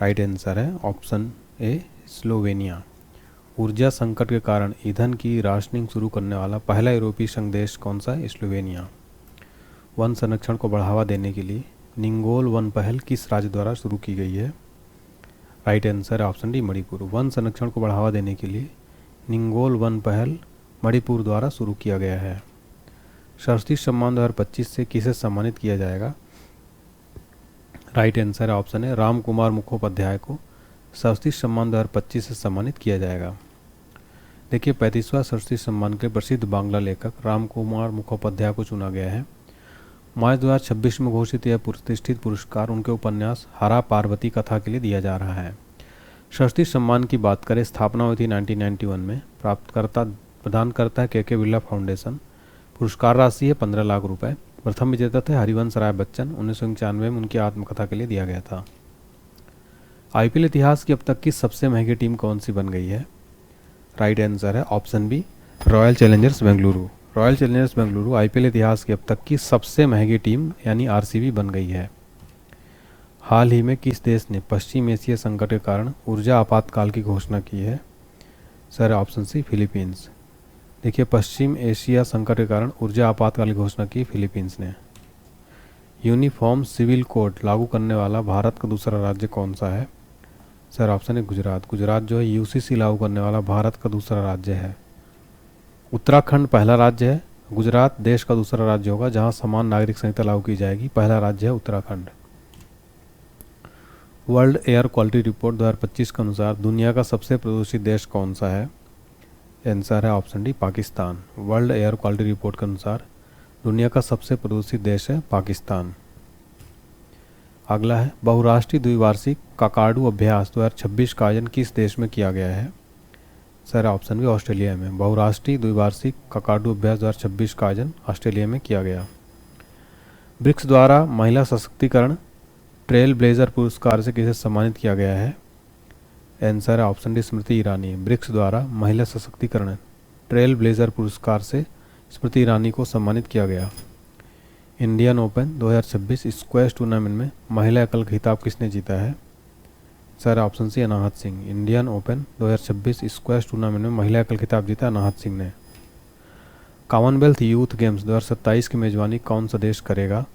राइट आंसर है ऑप्शन ए, स्लोवेनिया। ऊर्जा संकट के कारण ईंधन की राशनिंग शुरू करने वाला पहला यूरोपीय संघ देश कौन सा है? स्लोवेनिया। वन संरक्षण को बढ़ावा देने के लिए निंगोल वन पहल किस राज्य द्वारा शुरू की गई है? राइट आंसर है ऑप्शन डी, मणिपुर। वन संरक्षण को बढ़ावा देने के लिए निंगोल वन पहल मणिपुर द्वारा शुरू किया गया है। सरस्वती सम्मान 2025 से किसे सम्मानित किया जाएगा? राइट आंसर है ऑप्शन है राम कुमार मुखोपाध्याय को सरस्वती सम्मान 2025 से सम्मानित किया जाएगा। देखिए 35वां सरस्वती सम्मान के प्रसिद्ध बांग्ला लेखक राम कुमार मुखोपाध्याय को चुना गया है। मार्च 2026 में घोषित यह प्रतिष्ठित पुरस्कार उनके उपन्यास हरा पार्वती कथा के लिए दिया जा रहा है। सरस्वती सम्मान की बात करें, स्थापना हुई थी 1991 में। प्राप्तकर्ता प्रदान करता है KK बिरला फाउंडेशन। पुरस्कार राशि है 15 लाख रुपए। प्रथम विजेता थे हरिवंश राय बच्चन। 1991 में उनकी आत्मकथा के लिए दिया गया था। IPL इतिहास की अब तक की सबसे महंगी टीम कौन सी बन गई है? राइट आंसर है option B, Royal Challengers Bengaluru. Royal Challengers Bengaluru IPL इतिहास की अब तक की सबसे महंगी टीम यानी RCB बन गई है। हाल ही में किस देश ने पश्चिम एशिया संकट के कारण ऊर्जा आपातकाल की घोषणा की है? Sir option C, Philippines. देखिए पश्चिम एशिया संकट के कारण ऊर्जा आपातकाल की घोषणा की फिलीपींस ने। यूनिफॉर्म सिविल कोड लागू करने वाला भारत का दूसरा राज्य कौन सा है? सर ऑप्शन है गुजरात। गुजरात जो है UCC लागू करने वाला भारत का दूसरा राज्य है। उत्तराखंड पहला राज्य है। गुजरात देश का दूसरा राज्य होगा जहां समान नागरिक संहिता लागू की जाएगी। पहला राज्य है Uttarakhand. World air quality report 2025 के अनुसार दुनिया का सबसे प्रदूषित देश कौन सा है? आंसर है option D, Pakistan. World air quality report के अनुसार दुनिया का सबसे प्रदूषित देश है पाकिस्तान। अगला है, बहुराष्ट्रीय द्विवार्षिक काकाडू अभ्यास 2026 का आयोजन किस देश में किया गया है? सर ऑप्शन भी, ऑस्ट्रेलिया में। बहुराष्ट्रीय द्विवार्षिक काकाडू अभ्यास 2026 का आयोजन ऑस्ट्रेलिया में किया गया। ब्रिक्स द्वारा महिला सशक्तिकरण ट्रेल ब्लेजर पुरस्कार से किसे सम्मानित किया गया है? आंसर है option D, Smriti Irani. BRICS द्वारा महिला सशक्तिकरण ट्रेल ब्लेजर पुरस्कार से स्मृति ईरानी को सम्मानित किया गया। इंडियन ओपन 2026 स्क्वैश टूर्नामेंट में महिला एकल खिताब किसने जीता है? Sir option C, Anahat Singh. Indian Open 2026 squash tournament में महिला एकल खिताब जीता अनाहत सिंह ने। कॉमनवेल्थ यूथ गेम्स 2027 की मेजबानी कौन सा देश करेगा?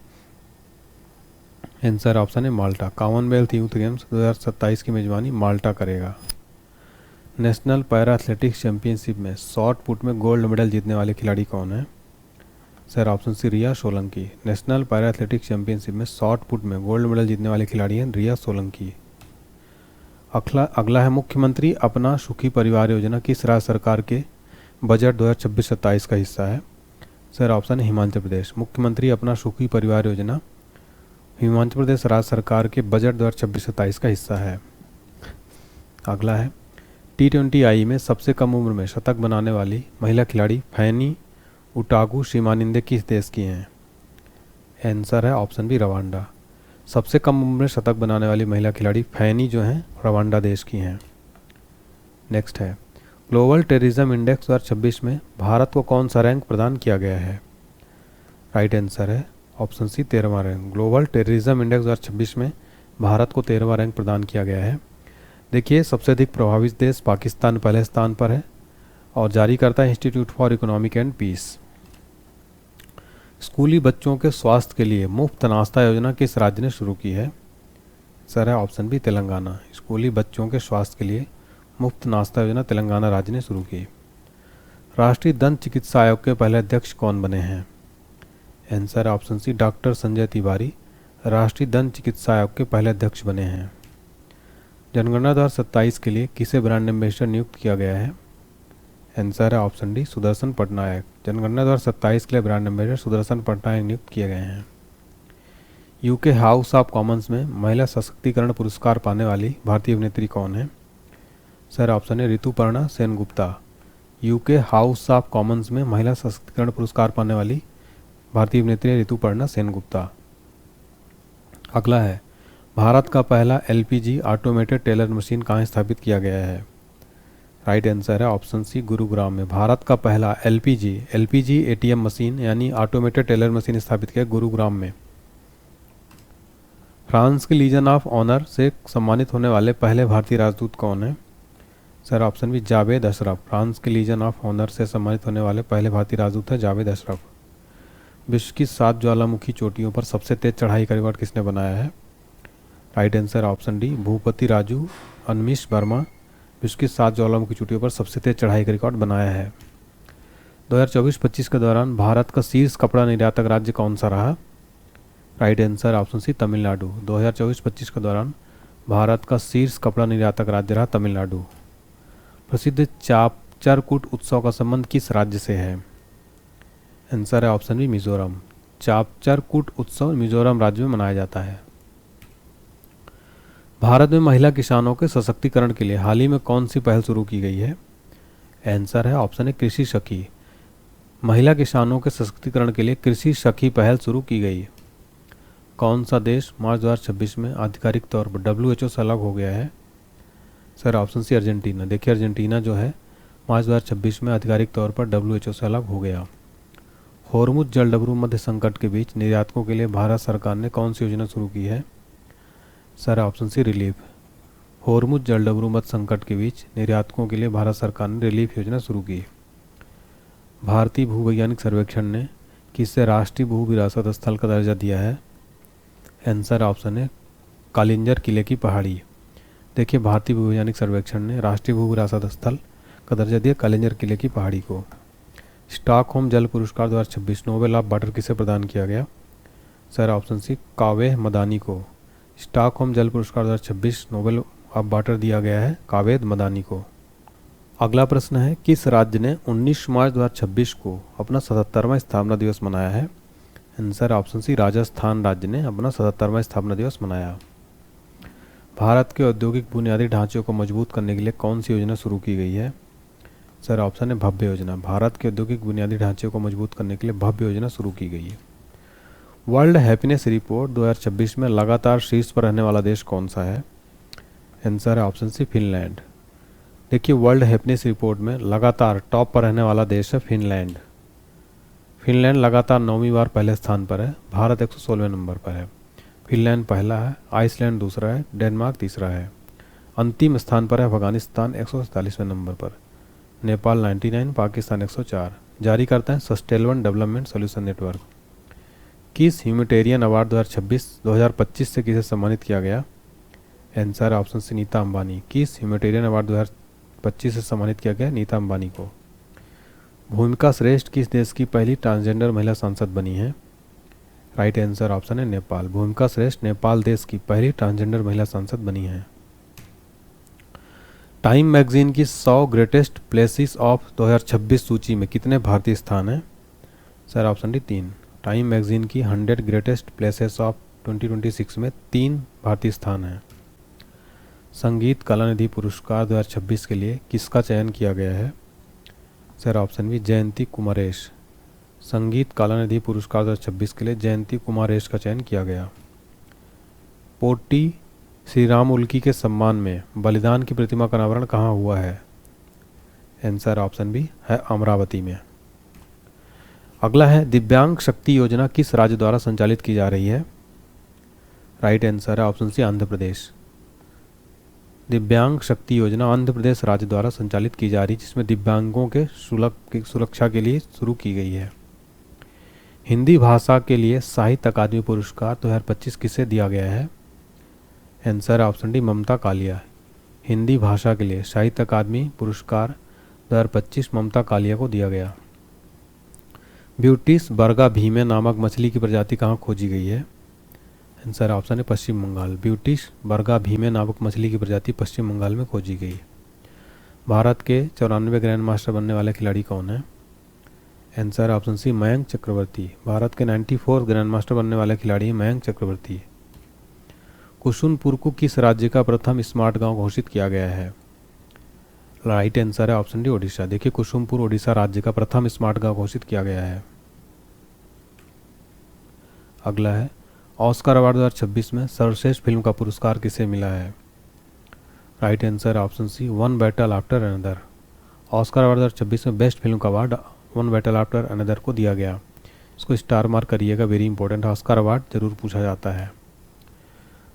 आंसर ऑप्शन है माल्टा। कॉमनवेल्थ यूथ गेम्स 2027 की मेजबानी माल्टा करेगा। नेशनल पैरा एथलेटिक्स चैंपियनशिप में शॉट पुट में गोल्ड मेडल जीतने वाले खिलाड़ी कौन है? Sir option C, Riya Solanki. National para athletics championship में शॉट पुट में गोल्ड मेडल जीतने वाले खिलाड़ी हैं रिया सोलंकी। अगला है, मुख्यमंत्री अपना सुखी परिवार योजना किस राज्य सरकार के बजट 2026-27 का हिस्सा है? सर ऑप्शन है हिमाचल प्रदेश। मुख्यमंत्री अपना सुखी परिवार योजना हिमाचल प्रदेश राज्य सरकार के बजट 2026-27 का हिस्सा है। अगला है, T20I में सबसे कम उम्र में शतक बनाने वाली महिला खिलाड़ी फैनी उटागू शिमानिंदे किस देश की हैं? आंसर है ऑप्शन बी, रवांडा। सबसे कम उम्र में शतक बनाने वाली महिला खिलाड़ी फैनी जो हैं रवांडा देश की हैं। नेक्स्ट है, ग्लोबल टेररिज्म इंडेक्स 2026 में भारत को कौन सा रैंक प्रदान किया गया है? राइट आंसर है ऑप्शन सी, 13वां रैंक। ग्लोबल टेररिज्म इंडेक्स 2026 में भारत को 13वां रैंक प्रदान किया गया है। देखिए सबसे अधिक प्रभावित देश पाकिस्तान पहले स्थान पर है और जारी करता है Institute for Economic and Peace. स्कूली बच्चों के स्वास्थ्य के लिए मुफ्त नाश्ता योजना किस राज्य ने शुरू की है? सर है ऑप्शन बी तेलंगाना। स्कूली बच्चों के स्वास्थ्य के लिए मुफ्त नाश्ता योजना तेलंगाना राज्य ने शुरू की। राष्ट्रीय दंत चिकित्सा आयोग के पहले अध्यक्ष कौन बने हैं? आंसर है option C doctor Sanjay Tiwari राष्ट्रीय दंत चिकित्सा आयोग के पहले अध्यक्ष बने हैं। जनगणना 2027 के लिए किसे ब्रांड एम्बेसडर नियुक्त किया गया है? आंसर है ऑप्शन डी सुदर्शन पटनायक। जनगणना 2027 के लिए ब्रांड एम्बेसडर सुदर्शन पटनायक नियुक्त किए गए हैं। यूके हाउस ऑफ कॉमन्स में महिला सशक्तिकरण पुरस्कार पाने वाली भारतीय अभिनेत्री कौन है? सर ऑप्शन है Rituparna Sengupta. UK house of Commons में महिला सशक्तिकरण पुरस्कार पाने वाली भारतीय अभिनेत्री ऋतुपर्णा सेनगुप्ता। अगला है भारत का पहला एलपीजी ऑटोमेटेड टेलर मशीन कहाँ स्थापित किया गया है? राइट आंसर है ऑप्शन सी गुरुग्राम में। भारत का पहला एलपीजी एटीएम मशीन यानी ऑटोमेटेड टेलर मशीन स्थापित किया गुरुग्राम में। फ्रांस के लीजन ऑफ ऑनर से सम्मानित होने वाले पहले भारतीय राजदूत कौन है? Sir option B Javed Ashraf. France के लीजन ऑफ ऑनर से सम्मानित होने वाले पहले भारतीय राजदूत है जावेद अशरफ। विश्व की 7 ज्वालामुखी चोटियों पर सबसे तेज चढ़ाई का रिकॉर्ड किसने बनाया है? Right answer option D Bhupathi Raju Anmish Varma. विश्व की 7 ज्वालामुखी चोटियों पर सबसे तेज चढ़ाई का रिकॉर्ड बनाया है। 2024-25 के दौरान भारत का शीर्ष कपड़ा निर्यातक राज्य कौन सा रहा? Right answer option C Tamil Nadu. 2024-25 के दौरान भारत का शीर्ष कपड़ा निर्यातक राज्य रहा तमिलनाडु। प्रसिद्ध चापचरकूट उत्सव का संबंध किस राज्य से है? आंसर है ऑप्शन बी मिजोरम। चापचरकूट उत्सव मिजोरम राज्य में मनाया जाता है। भारत में महिला किसानों के सशक्तिकरण के लिए हाल ही में कौन सी पहल शुरू की गई है? आंसर है ऑप्शन है कृषि सखी। महिला किसानों के सशक्तिकरण के लिए कृषि सखी पहल शुरू की गई। कौन सा देश मार्च 2026 में आधिकारिक तौर पर WHO से अलग हो गया है? Sir option C Argentina. देखिए अर्जेंटीना जो है मार्च 2026 में आधिकारिक तौर पर WHO से अलग हो गया। होर्मुज जलडमरू मध्य संकट के बीच निर्यातकों के लिए भारत सरकार ने कौन सी योजना शुरू की है? Sir option C relief. Hormuz जलडमरू मध्य संकट के बीच निर्यातकों के लिए भारत सरकार ने रिलीफ योजना शुरू की। भारतीय भूवैज्ञानिक सर्वेक्षण ने किसे राष्ट्रीय भू विरासत स्थल का दर्जा दिया है? आंसर ऑप्शन है कालिंजर किले की पहाड़ी। देखिए भारतीय भूवैज्ञानिक सर्वेक्षण ने राष्ट्रीय भू विरासत स्थल का दर्जा दिया कालिंजर किले की पहाड़ी को। स्टॉकहोम जल पुरस्कार 2026 नोबेल ऑफ वाटर किसे प्रदान किया गया? सर ऑप्शन सी कावेद मदानी को। स्टॉकहोम जल पुरस्कार 2026 नोबेल ऑफ वाटर दिया गया है कावेद मदानी को। अगला प्रश्न है किस राज्य ने 19 मार्च 2026 को अपना 77वां स्थापना दिवस मनाया है? आंसर ऑप्शन सी राजस्थान राज्य ने अपना 77वां स्थापना दिवस मनाया। भारत के औद्योगिक बुनियादी ढांचे को मजबूत करने के लिए कौन सी योजना शुरू की गई है? सर ऑप्शन है भव्य योजना। भारत के औद्योगिक बुनियादी ढांचे को मजबूत करने के लिए भव्य योजना शुरू की गई है। वर्ल्ड हैप्पीनेस रिपोर्ट 2026 में लगातार शीर्ष पर रहने वाला देश कौन सा है? आंसर है ऑप्शन सी फिनलैंड। देखिए वर्ल्ड हैप्पीनेस रिपोर्ट में लगातार टॉप पर रहने वाला देश है फिनलैंड। फिनलैंड लगातार 9वीं बार पहले स्थान पर है। भारत 116वें नंबर पर है। फिनलैंड पहला है, आइसलैंड दूसरा है, डेनमार्क तीसरा है। अंतिम स्थान पर है अफगानिस्तान 147वें नंबर पर, नेपाल 99, पाकिस्तान 104। जारी करता है सस्टेनेबल डेवलपमेंट सॉल्यूशन नेटवर्क। किस ह्यूमैनिटेरियन अवार्ड 2025 से किसे सम्मानित किया गया? Answer option C Nita Ambani. किस ह्यूमैनिटेरियन अवार्ड 2025 से सम्मानित किया गया? नीता अंबानी को। भूमिका श्रेष्ठ किस देश की पहली ट्रांसजेंडर महिला सांसद बनी है? राइट आंसर ऑप्शन है नेपाल। भूमिका श्रेष्ठ नेपाल देश की पहली ट्रांसजेंडर महिला सांसद बनी है। टाइम मैगजीन की 100 ग्रेटेस्ट प्लेसेस ऑफ 2026 सूची में कितने भारतीय स्थान हैं? Sir option D 3। Time magazine की 100 ग्रेटेस्ट प्लेसेस ऑफ 2026 में 3 भारतीय स्थान हैं। संगीत कलानिधि पुरस्कार 2026 के लिए किसका चयन किया गया है? सर ऑप्शन बी जयंती कुमारेश। संगीत कलानिधि पुरस्कार 2026 के लिए जयंती कुमारेश का चयन किया गया। पोटी श्री राम उल्की के सम्मान में बलिदान की प्रतिमा का अनावरण कहाँ हुआ है? आंसर ऑप्शन बी है अमरावती में। अगला है दिव्यांग शक्ति योजना किस राज्य द्वारा संचालित की जा रही है? राइट आंसर है ऑप्शन सी आंध्र प्रदेश। दिव्यांग शक्ति योजना आंध्र प्रदेश राज्य द्वारा संचालित की जा रही है, जिसमें दिव्यांगों के सुरक्षा के लिए शुरू की गई है। हिंदी भाषा के लिए साहित्य अकादमी पुरस्कार 2025 किसे दिया गया है? आंसर ऑप्शन डी ममता कालिया। हिंदी भाषा के लिए साहित्य अकादमी पुरस्कार 2025 ममता कालिया को दिया गया। ब्यूटिस बर्गा भीमे नामक मछली की प्रजाति कहाँ खोजी गई है? आंसर ऑप्शन है पश्चिम बंगाल। ब्यूटिस बर्गा भीमे नामक मछली की प्रजाति पश्चिम बंगाल में खोजी गई। भारत के 94 ग्रैंड मास्टर बनने वाले खिलाड़ी कौन है? आंसर ऑप्शन सी मयंक चक्रवर्ती। भारत के 94 ग्रैंड मास्टर बनने वाले खिलाड़ी मयंक चक्रवर्ती। कुसुमपुर को किस राज्य का प्रथम स्मार्ट गांव घोषित किया गया है? राइट आंसर है ऑप्शन डी ओडिशा। देखिए कुसुमपुर ओडिशा राज्य का प्रथम स्मार्ट गांव घोषित किया गया है। अगला है ऑस्कर अवार्ड 2026 में सर्वश्रेष्ठ फिल्म का पुरस्कार किसे मिला है? Right answer option C One Battle After Another. Oscar award 2026 में बेस्ट फिल्म का अवार्ड वन बैटल आफ्टर अनदर को दिया गया। इसको स्टार मार्क करिएगा, वेरी इंपॉर्टेंट। ऑस्कर अवार्ड जरूर पूछा जाता है।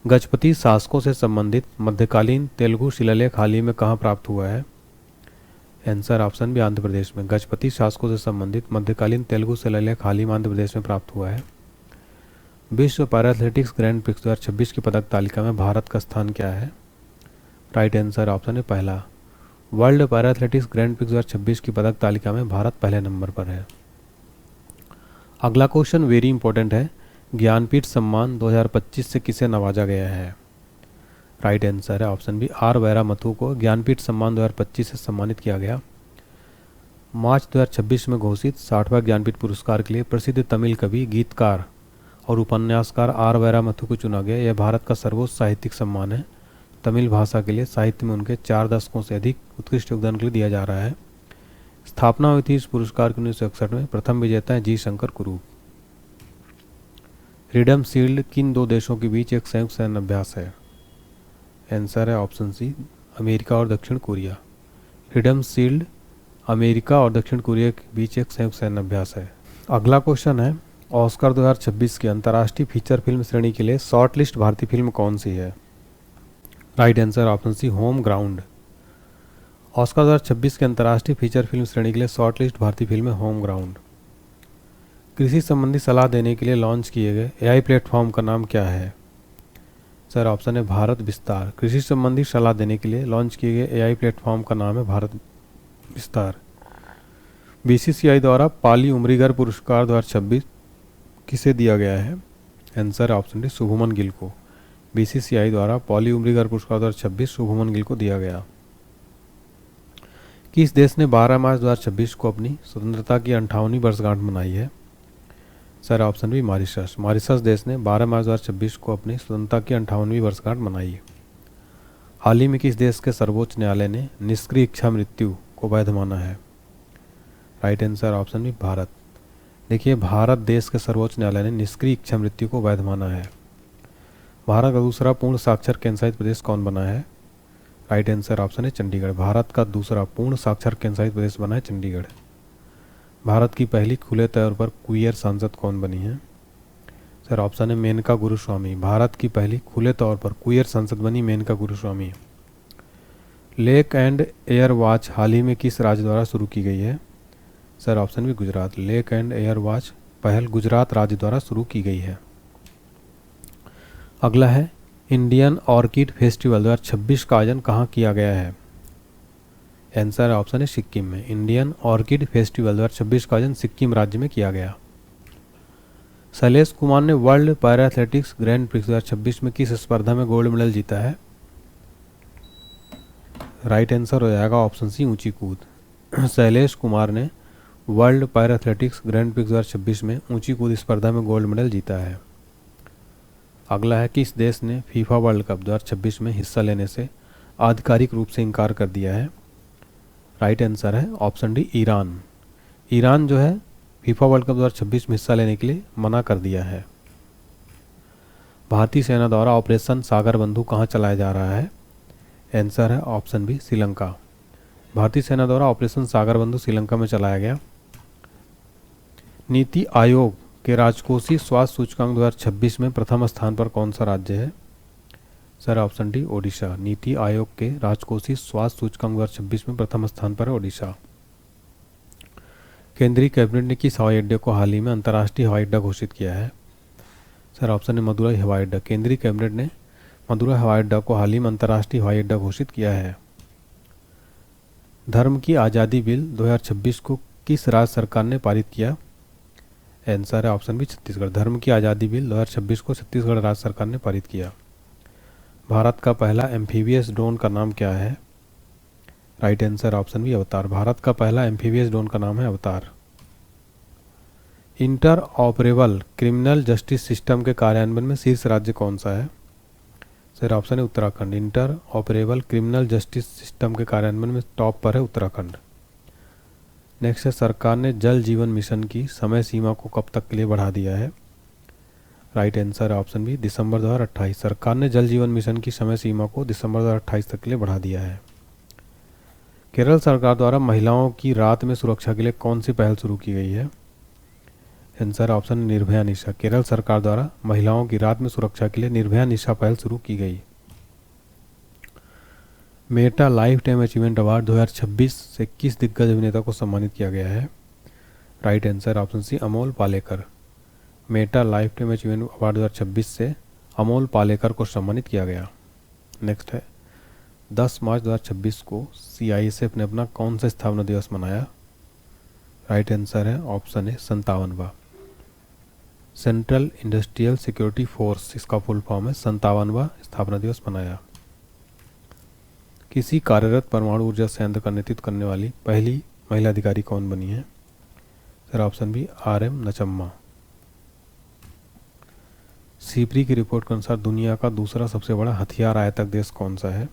गजपति शासकों से संबंधित मध्यकालीन तेलुगु शिलालेख हाल ही में कहाँ प्राप्त हुआ है? Answer option B Andhra Pradesh में। गजपति शासकों से संबंधित मध्यकालीन तेलुगु शिलालेख हाल ही में आंध्र प्रदेश में प्राप्त हुआ है। विश्व पैरा एथलेटिक्स ग्रैंड प्रिक्स 2026 की पदक तालिका में भारत का स्थान क्या है? राइट आंसर ऑप्शन है पहला। World para athletics grand prix 2026 की पदक तालिका में भारत पहले नंबर पर है। अगला क्वेश्चन वेरी इंपॉर्टेंट है। ज्ञानपीठ सम्मान 2025 से किसे नवाजा गया है? राइट आंसर है ऑप्शन बी आर वैरामथु को ज्ञानपीठ सम्मान 2025 से सम्मानित किया गया। मार्च 2026 में घोषित 60वां ज्ञानपीठ पुरस्कार के लिए प्रसिद्ध तमिल कवि, गीतकार और उपन्यासकार आर वैरामथु को चुना गया। यह भारत का सर्वोच्च साहित्यिक सम्मान है। तमिल भाषा के लिए साहित्य में उनके 4 दशकों से अधिक उत्कृष्ट योगदान के लिए दिया जा रहा है। स्थापना हुई थी इस पुरस्कार की 1961 में। प्रथम विजेता है जी शंकर कुरूप। फ्रीडम शील्ड किन 2 देशों के बीच एक संयुक्त सैन्य अभ्यास है? आंसर है ऑप्शन सी अमेरिका और दक्षिण कोरिया। फ्रीडम शील्ड अमेरिका और दक्षिण कोरिया के बीच एक संयुक्त सैन्य अभ्यास है। अगला क्वेश्चन है ऑस्कर 2026 की अंतर्राष्ट्रीय फीचर फिल्म श्रेणी के लिए शॉर्ट लिस्ट भारतीय फिल्म कौन सी है? Right answer option C Home Ground. Oscar 2026 के अंतर्राष्ट्रीय फीचर फिल्म श्रेणी के लिए शॉर्ट लिस्ट भारतीय फिल्म है होम ग्राउंड। कृषि संबंधी सलाह देने के लिए लॉन्च किए गए एआई प्लेटफॉर्म का नाम क्या है? सर ऑप्शन है भारत विस्तार। कृषि संबंधी सलाह देने के लिए लॉन्च किए गए एआई प्लेटफॉर्म का नाम है भारत विस्तार। बीसीसीआई द्वारा पाली उमरीगर पुरस्कार 2026 किसे दिया गया है? Answer option D Shubman Gill को। बीसीसीआई द्वारा पाली उमरीगर पुरस्कार 2026 शुभमन गिल को दिया गया। किस देश ने 12 मार्च 2026 को अपनी स्वतंत्रता की 58वीं वर्षगांठ मनाई है? Sir option B Mauritius. Mauritius देश ने 12 मार्च 2026 को अपनी स्वतंत्रता की 58वीं वर्षगांठ मनाई। हाल ही में किस देश के सर्वोच्च न्यायालय ने निष्क्रिय इच्छा मृत्यु को वैध माना है? Right answer option B Bharat. देखिए भारत देश के सर्वोच्च न्यायालय ने निष्क्रिय इच्छा मृत्यु को वैध माना है। भारत का दूसरा पूर्ण साक्षर केंद्रशासित प्रदेश कौन बना है? राइट आंसर ऑप्शन है चंडीगढ़। भारत का दूसरा पूर्ण साक्षर केंद्रशासित प्रदेश बना है चंडीगढ़। भारत की पहली खुले तौर पर क्वीयर सांसद कौन बनी है? सर ऑप्शन है मेनका गुरुस्वामी। भारत की पहली खुले तौर पर क्वीयर सांसद बनी Menaka Guruswamy. Lake and air watch हाल ही में किस राज्य द्वारा शुरू की गई है? सर ऑप्शन भी Gujarat. Lake and air watch पहल गुजरात राज्य द्वारा शुरू की गई है। अगला है इंडियन ऑर्किड फेस्टिवल 2026 का आयोजन कहाँ किया गया है? आंसर ऑप्शन है सिक्किम में। इंडियन ऑर्किड फेस्टिवल 2026 का आयोजन सिक्किम राज्य में किया गया। शैलेश कुमार ने world para athletics grand prix 2026 में किस स्पर्धा में गोल्ड मेडल जीता है? राइट आंसर हो जाएगा ऑप्शन सी ऊंची कूद। शैलेश कुमार ने world para athletics grand prix 2026 में ऊंची कूद स्पर्धा में गोल्ड मेडल जीता है। अगला है किस देश ने फीफा वर्ल्ड कप 2026 में हिस्सा लेने से आधिकारिक रूप से इनकार कर दिया है? राइट आंसर है ऑप्शन डी ईरान। ईरान जो है फीफा वर्ल्ड कप 2026 में हिस्सा लेने के लिए मना कर दिया है। भारतीय सेना द्वारा ऑपरेशन सागर बंधु कहाँ चलाया जा रहा है? आंसर है ऑप्शन बी श्रीलंका। भारतीय सेना द्वारा ऑपरेशन सागर बंधु श्रीलंका में चलाया गया। नीति आयोग के राजकोषीय स्वास्थ्य सूचकांक 2026 में प्रथम स्थान पर कौन सा राज्य है? Sir option D Odisha. NITI Aayog के राजकोषीय स्वास्थ्य सूचकांक 2026 में प्रथम स्थान पर है ओडिशा। केंद्रीय कैबिनेट ने किस हवाई अड्डे को हाल ही में अंतर्राष्ट्रीय हवाई अड्डा घोषित किया है? सर ऑप्शन है मदुरई हवाई अड्डा। केंद्रीय कैबिनेट ने मदुरै हवाई अड्डा को हाल ही में अंतर्राष्ट्रीय हवाई अड्डा घोषित किया है। धर्म की आज़ादी बिल 2026 को किस राज्य सरकार ने पारित किया? आंसर है ऑप्शन बी छत्तीसगढ़। धर्म की आज़ादी बिल 2026 को छत्तीसगढ़ राज्य सरकार ने पारित किया। भारत का पहला एम्फीबियस ड्रोन का नाम क्या है? राइट आंसर ऑप्शन बी अवतार। भारत का पहला एम्फीबियस ड्रोन का नाम है अवतार। Inter operable criminal justice system के कार्यान्वयन में शीर्ष राज्य कौन सा है? सर ऑप्शन है Uttarakhand. Inter operable criminal justice system के कार्यान्वयन में टॉप पर है उत्तराखंड। नेक्स्ट है, सरकार ने जल जीवन मिशन की समय सीमा को कब तक के लिए बढ़ा दिया है? राइट आंसर है ऑप्शन बी दिसंबर 2028। सरकार ने जल जीवन मिशन की समय सीमा को दिसंबर 2028 तक के लिए बढ़ा दिया है। केरल सरकार द्वारा महिलाओं की रात में सुरक्षा के लिए कौन सी पहल शुरू की गई है? आंसर ऑप्शन निर्भया निशा। केरल सरकार द्वारा महिलाओं की रात में सुरक्षा के लिए निर्भया निशा पहल शुरू की गई। Meta lifetime achievement award 2026 से किस दिग्गज अभिनेता को सम्मानित किया गया है? Right answer option C Amol Palekar. Meta lifetime achievement award 2026 से अमोल पालेकर को सम्मानित किया गया। नेक्स्ट है, 10 मार्च 2026 को CISF ने अपना कौन सा स्थापना दिवस मनाया? राइट आंसर है ऑप्शन ए 57वां। सेंट्रल इंडस्ट्रियल सिक्योरिटी फोर्स, इसका फुल फॉर्म है, 57वां स्थापना दिवस मनाया। किसी कार्यरत परमाणु ऊर्जा संयंत्र का नेतृत्व करने वाली पहली महिला अधिकारी कौन बनी है? Sir option B RM Nachamma. SIPRI की रिपोर्ट के अनुसार दुनिया का दूसरा सबसे बड़ा हथियार आयातक देश कौन सा है?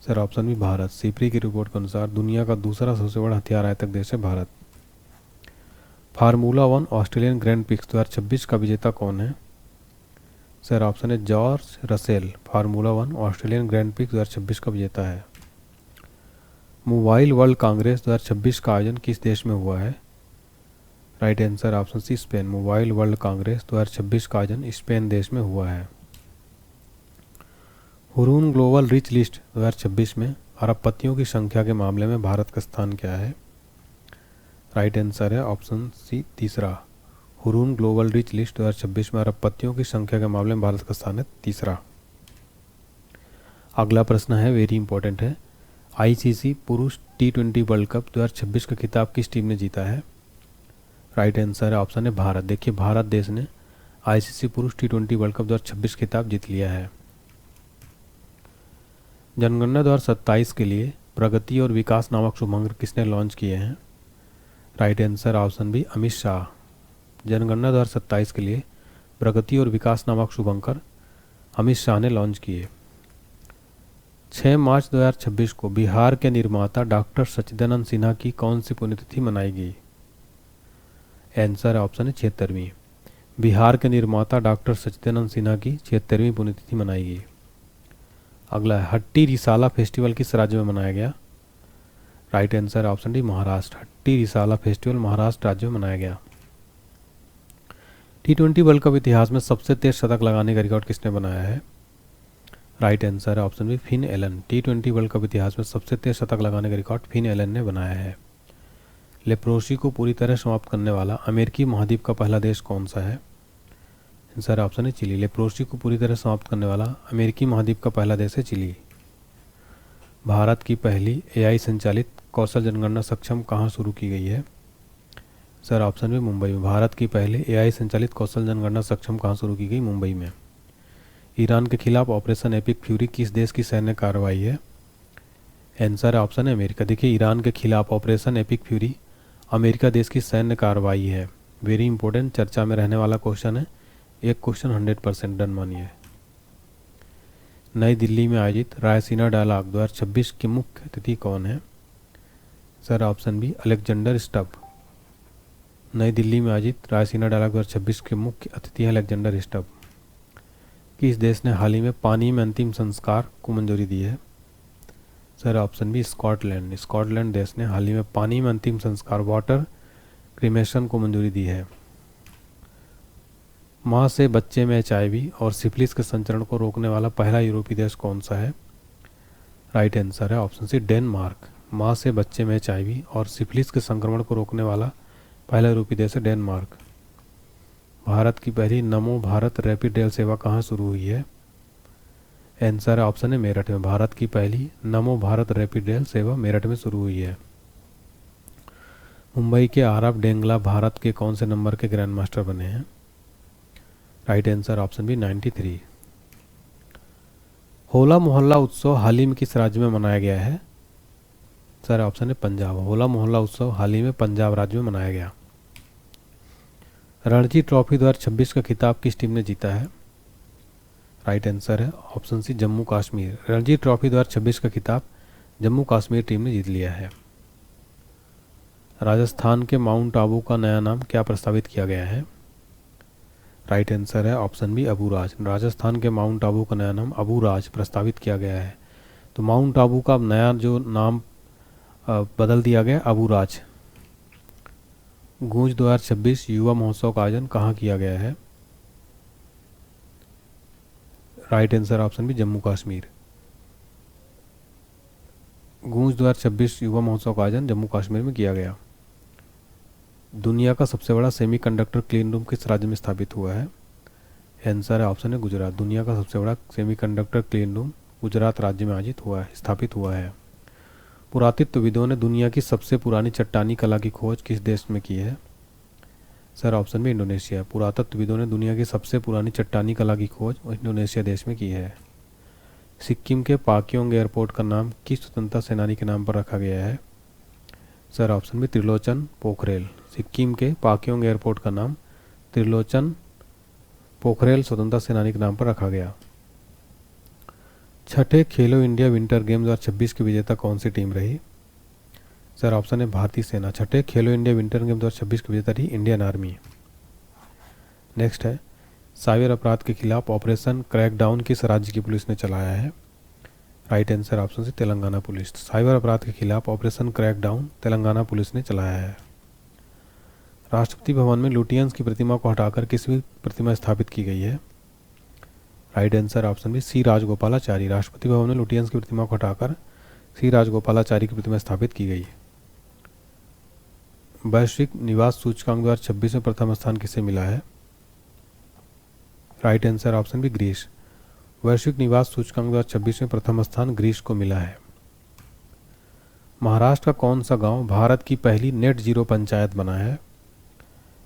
Sir option B Bharat. SIPRI की रिपोर्ट के अनुसार दुनिया का दूसरा सबसे बड़ा हथियार आयातक देश है Bharat. Formula 1 Australian grand prix 2026 का विजेता कौन है? सर ऑप्शन है George Russell. Formula 1 Australian grand prix 2026 का विजेता है। मोबाइल वर्ल्ड कांग्रेस 2026 का आयोजन किस देश में हुआ है? Right answer option C Spain. Mobile World Congress 2026 का आयोजन स्पेन देश में हुआ है। हुरून ग्लोबल रिच लिस्ट 2026 में अरबपतियों की संख्या के मामले में भारत का स्थान क्या है? राइट आंसर है ऑप्शन सी तीसरा। हुरून ग्लोबल रिच लिस्ट 2026 में अरबपतियों की संख्या के मामले में भारत का स्थान है तीसरा। अगला प्रश्न है, वेरी इंपॉर्टेंट है, ICC पुरुष T20 वर्ल्ड कप 2026 का खिताब किस टीम ने जीता है? राइट आंसर है ऑप्शन है भारत। देखिए, भारत देश ने ICC पुरुष T20 वर्ल्ड कप 2026 खिताब जीत लिया है। जनगणना 2027 के लिए प्रगति और विकास नामक शुभंकर किसने लॉन्च किए हैं? Right answer option B Amit Shah. जनगणना 2027 के लिए प्रगति और विकास नामक शुभंकर अमित शाह ने लॉन्च किए। 6 मार्च 2026 को बिहार के निर्माता डॉक्टर सच्चिदानंद सिन्हा की कौन सी पुण्यतिथि मनाई गई? आंसर ऑप्शन है 76वीं। बिहार के निर्माता डॉक्टर सच्चिदानंद सिन्हा की 76वीं पुण्यतिथि मनाई गई। अगला है, हट्टी रिसाला फेस्टिवल किस राज्य में मनाया गया? Right answer option D Maharashtra. हट्टी रिसाला फेस्टिवल महाराष्ट्र राज्य में मनाया गया। T20 वर्ल्ड कप इतिहास में सबसे तेज शतक लगाने का रिकॉर्ड किसने बनाया है? राइट आंसर है option B Finn Allen. T20 World Cup इतिहास में सबसे तेज शतक लगाने का रिकॉर्ड फिन एलन ने बनाया है। लेप्रोसी को पूरी तरह समाप्त करने वाला अमेरिकी महाद्वीप का पहला देश कौन सा है? आंसर ऑप्शन है चिली। लेप्रोसी को पूरी तरह समाप्त करने वाला अमेरिकी महाद्वीप का पहला देश है चिली। भारत की पहली AI संचालित कौशल जनगणना सक्षम कहाँ शुरू की गई है? सर ऑप्शन में मुंबई में। भारत की पहले AI संचालित कौशल जनगणना सक्षम कहाँ शुरू की गई? मुंबई में। ईरान के खिलाफ ऑपरेशन एपिक फ्यूरी किस देश की सैन्य कार्रवाई है? आंसर ऑप्शन है अमेरिका। देखिए, ईरान के खिलाफ ऑपरेशन एपिक फ्यूरी अमेरिका देश की सैन्य कार्रवाई है। वेरी इंपॉर्टेंट, चर्चा में रहने वाला क्वेश्चन है। एक क्वेश्चन 100% डन मानिए। नई दिल्ली में आयोजित रायसीना डायलॉग 2026 के मुख्य अतिथि कौन है? Sir option B Alexander Stubb. नई दिल्ली में आयोजित रायसीना डायलॉग 2026 के मुख्य अतिथि हैं अलेक्जेंडर स्टब। किस देश ने हाल ही में पानी में अंतिम संस्कार को मंजूरी दी है? Sir option B Scotland. Scotland देश ने हाल ही में पानी में अंतिम संस्कार वाटर क्रीमेशन को मंजूरी दी है। माँ से बच्चे में HIV और सिफिलिस के संचरण को रोकने वाला पहला यूरोपीय देश कौन सा है? राइट आंसर है ऑप्शन सी डेनमार्क। माँ से बच्चे में HIV और सिफिलिस के संक्रमण को रोकने वाला पहला यूरोपीय देश है डेनमार्क। भारत की पहली नमो भारत रैपिड रेल सेवा कहाँ शुरू हुई है? आंसर ऑप्शन है मेरठ में। भारत की पहली नमो भारत रैपिड रेल सेवा मेरठ में शुरू हुई है। मुंबई के आरव डेंगला भारत के कौन से नंबर के ग्रैंड मास्टर बने हैं? Right answer option B 93। Hola मोहल्ला उत्सव हाल ही में किस राज्य में मनाया गया है? सर ऑप्शन है पंजाब। होला मोहल्ला उत्सव हाल ही में पंजाब राज्य में मनाया गया। रणजी ट्रॉफी 2026 का खिताब किस टीम ने जीता है? राइट आंसर है option C Jammu Kashmir. Ranji trophy 2026 का खिताब जम्मू कश्मीर टीम ने जीत लिया है। राजस्थान के माउंट आबू का नया नाम क्या प्रस्तावित किया गया है? राइट आंसर है ऑप्शन बी अबूराज। राजस्थान के माउंट आबू का नया नाम अबूराज प्रस्तावित किया गया है। तो माउंट आबू का नया जो नाम बदल दिया गया अबूराज। गूंज 2026 युवा महोत्सव का आयोजन कहाँ किया गया है? Right answer option B Jammu Kashmir. Goonj 2026 युवा महोत्सव का आयोजन जम्मू कश्मीर में किया गया। दुनिया का सबसे बड़ा सेमीकंडक्टर क्लीन रूम किस राज्य में स्थापित हुआ है? आंसर है ऑप्शन है गुजरात। दुनिया का सबसे बड़ा सेमीकंडक्टर क्लीन रूम गुजरात राज्य में स्थापित हुआ है। पुरातत्वविदों ने दुनिया की सबसे पुरानी चट्टानी कला की खोज किस देश में की है? सर ऑप्शन में इंडोनेशिया। पुरातत्वविदों ने दुनिया की सबसे पुरानी चट्टानी कला की खोज इंडोनेशिया देश में की है। सिक्किम के पाक्योंग एयरपोर्ट का नाम किस स्वतंत्रता सेनानी के नाम पर रखा गया है? सर ऑप्शन में त्रिलोचन पोखरेल। सिक्किम के पाक्योंग एयरपोर्ट का नाम त्रिलोचन पोखरेल स्वतंत्रता सेनानी के नाम पर रखा गया। छठे खेलो इंडिया विंटर गेम्स 2026 की विजेता कौन सी टीम रही? सर ऑप्शन है भारतीय सेना। छठे खेलो इंडिया विंटर गेम्स 2026 की विजेता रही इंडियन आर्मी। नेक्स्ट है साइबर अपराध के खिलाफ ऑपरेशन क्रैकडाउन किस राज्य की पुलिस ने चलाया है? राइट आंसर ऑप्शन से तेलंगाना पुलिस। साइबर अपराध के खिलाफ ऑपरेशन क्रैकडाउन तेलंगाना पुलिस ने चलाया है। राष्ट्रपति भवन में लुटियंस की प्रतिमा को हटाकर किसकी प्रतिमा स्थापित की गई है? Right answer option B C Rajagopalachari. Rashtrapati Bhavan में लुटियंस की प्रतिमा को हटाकर सी राजगोपालाचारी की प्रतिमा स्थापित की गई। वैश्विक निवास सूचकांक 2026 में प्रथम स्थान किसे मिला है? Right answer option B Greece. वैश्विक निवास सूचकांक 2026 में प्रथम स्थान ग्रीस को मिला है। महाराष्ट्र का कौन सा गांव भारत की पहली नेट जीरो पंचायत बना है?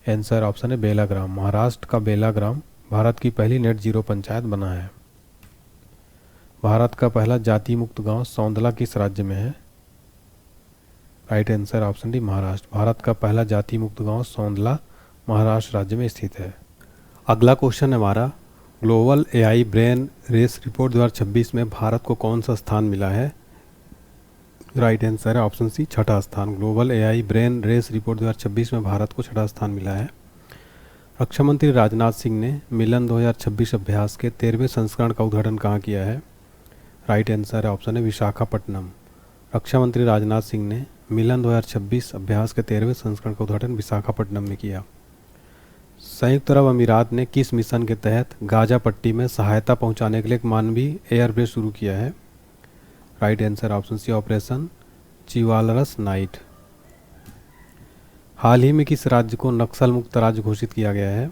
आंसर ऑप्शन है बेलाग्राम। महाराष्ट्र का बेलाग्राम भारत की पहली नेट जीरो पंचायत बना है। भारत का पहला जाति मुक्त गांव सौंदला किस राज्य में है? Right answer option D Maharashtra. Bharat का पहला जाति मुक्त गांव सौंदला महाराष्ट्र राज्य में स्थित है। अगला क्वेश्चन हमारा global AI brain race report 2026 में भारत को कौन सा स्थान मिला है? राइट आंसर है ऑप्शन सी छठा स्थान। Global AI brain race report 2026 में भारत को छठा स्थान मिला है। रक्षा मंत्री राजनाथ सिंह ने मिलन 2026 अभ्यास के 13वें संस्करण का उद्घाटन कहाँ किया है? राइट आंसर है ऑप्शन है विशाखापट्टनम। रक्षा मंत्री राजनाथ सिंह ने मिलन 2026 अभ्यास के 13वें संस्करण का उद्घाटन विशाखापट्टनम में किया। संयुक्त अरब अमीरात ने किस मिशन के तहत गाजा पट्टी में सहायता पहुंचाने के लिए एक मानवीय एयरबेस शुरू किया है? Right answer option C operation chivalrous knight. हाल ही में किस राज्य को नक्सल मुक्त राज्य घोषित किया गया है?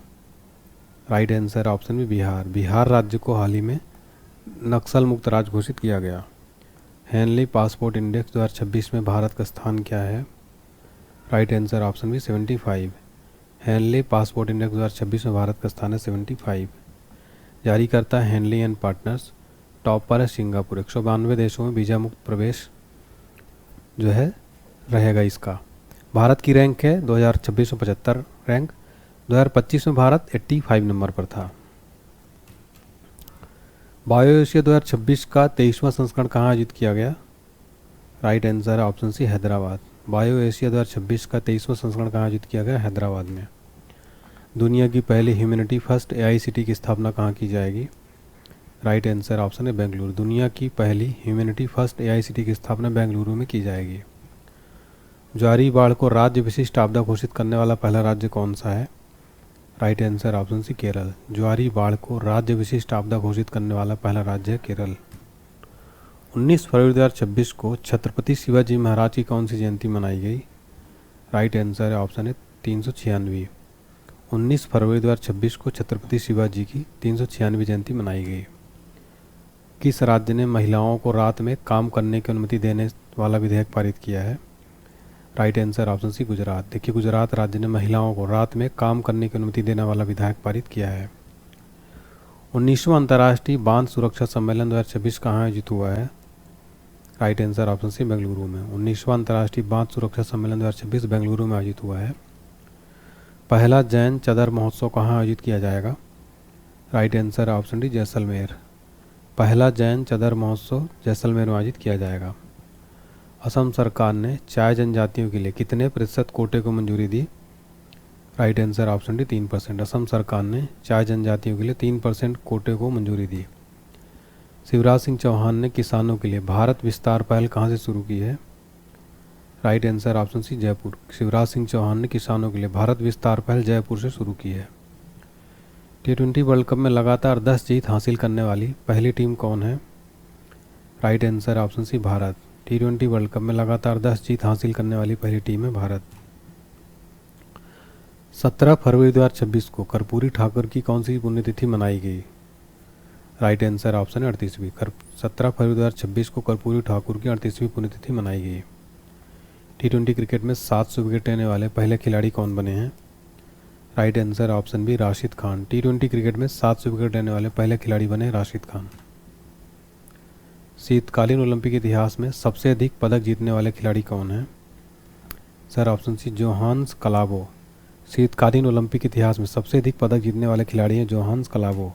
राइट आंसर ऑप्शन में बिहार। बिहार राज्य को हाल ही में नक्सल मुक्त राज्य घोषित किया गया। हेनली पासपोर्ट इंडेक्स 2026 में भारत का स्थान क्या है? Right answer option B 75। Henley passport index 2026 में भारत का स्थान है 75। जारी करता है हेनली एंड पार्टनर्स। टॉप पर है सिंगापुर। 192 देशों में वीज़ा मुक्त प्रवेश जो है रहेगा इसका। भारत की रैंक है 2026 में 75 रैंक। 2025 में भारत 85 नंबर पर था। बायो एशिया 2026 का 23वां संस्करण कहाँ आयोजित किया गया? राइट आंसर है option C Hyderabad. BioAsia 2026 का 23वां संस्करण कहाँ आयोजित किया गया? हैदराबाद में। दुनिया की पहली ह्यूमैनिटी फर्स्ट एआईसीटी की स्थापना कहाँ की जाएगी? राइट आंसर ऑप्शन है बेंगलुरु। दुनिया की पहली ह्यूमैनिटी फर्स्ट एआईसीटी की स्थापना बेंगलुरु में की जाएगी। ज्वारी बाढ़ को राज्य विशिष्ट आपदा घोषित करने वाला पहला राज्य कौन सा है? Right answer option C Kerala. ज्वारी बाढ़ को राज्य विशिष्ट आपदा घोषित करने वाला पहला राज्य है केरल। 19 फरवरी 2026 को छत्रपति शिवाजी महाराज की कौन सी जयंती मनाई गई? राइट आंसर है ऑप्शन है 396। 19 फरवरी 2026 को छत्रपति शिवाजी की 396वीं जयंती मनाई गई। किस राज्य ने महिलाओं को रात में काम करने की अनुमति देने वाला विधेयक पारित किया है? Right answer option C Gujarat. देखिए, गुजरात राज्य ने महिलाओं को रात में काम करने की अनुमति देने वाला विधेयक पारित किया है। 19वां अंतर्राष्ट्रीय बांध सुरक्षा सम्मेलन 2026 कहाँ आयोजित हुआ है? Right answer option C Bengaluru में। 19वां अंतर्राष्ट्रीय बांध सुरक्षा सम्मेलन 2026 बेंगलुरु में आयोजित हुआ है। पहला जैन चदर महोत्सव कहाँ आयोजित किया जाएगा? Right answer option D Jaisalmer. पहला जैन चदर महोत्सव जैसलमेर में आयोजित किया जाएगा। असम सरकार ने चाय जनजातियों के लिए कितने प्रतिशत कोटे को मंजूरी दी? Right answer option D 3%। Assam सरकार ने चाय जनजातियों के लिए 3% कोटे को मंजूरी दी। शिवराज सिंह चौहान ने किसानों के लिए भारत विस्तार पहल कहाँ से शुरू की है? Right answer option C Jaipur. Shivraj Singh Chouhan ने किसानों के लिए भारत विस्तार पहल जयपुर से शुरू की है। T20 वर्ल्ड कप में लगातार 10 जीत हासिल करने वाली पहली टीम कौन है? Right answer option C Bharat. T20 World Cup में लगातार 10 जीत हासिल करने वाली पहली टीम है भारत। 17 फरवरी 2026 को कर्पूरी ठाकुर की कौन सी पुण्यतिथि मनाई गई? राइट आंसर ऑप्शन है 38वीं। 17 फरवरी 2026 को कर्पूरी ठाकुर की 38वीं पुण्यतिथि मनाई गई। T20 क्रिकेट में 700 विकेट लेने वाले पहले खिलाड़ी कौन बने हैं? Right answer option B Rashid Khan. T20 cricket में 700 विकेट लेने वाले पहले खिलाड़ी बने राशिद खान। शीतकालीन ओलंपिक इतिहास में सबसे अधिक पदक जीतने वाले खिलाड़ी कौन हैं? Sir option C Johannes Klaebo. शीतकालीन ओलंपिक इतिहास में सबसे अधिक पदक जीतने वाले खिलाड़ी हैं Johannes Klaebo.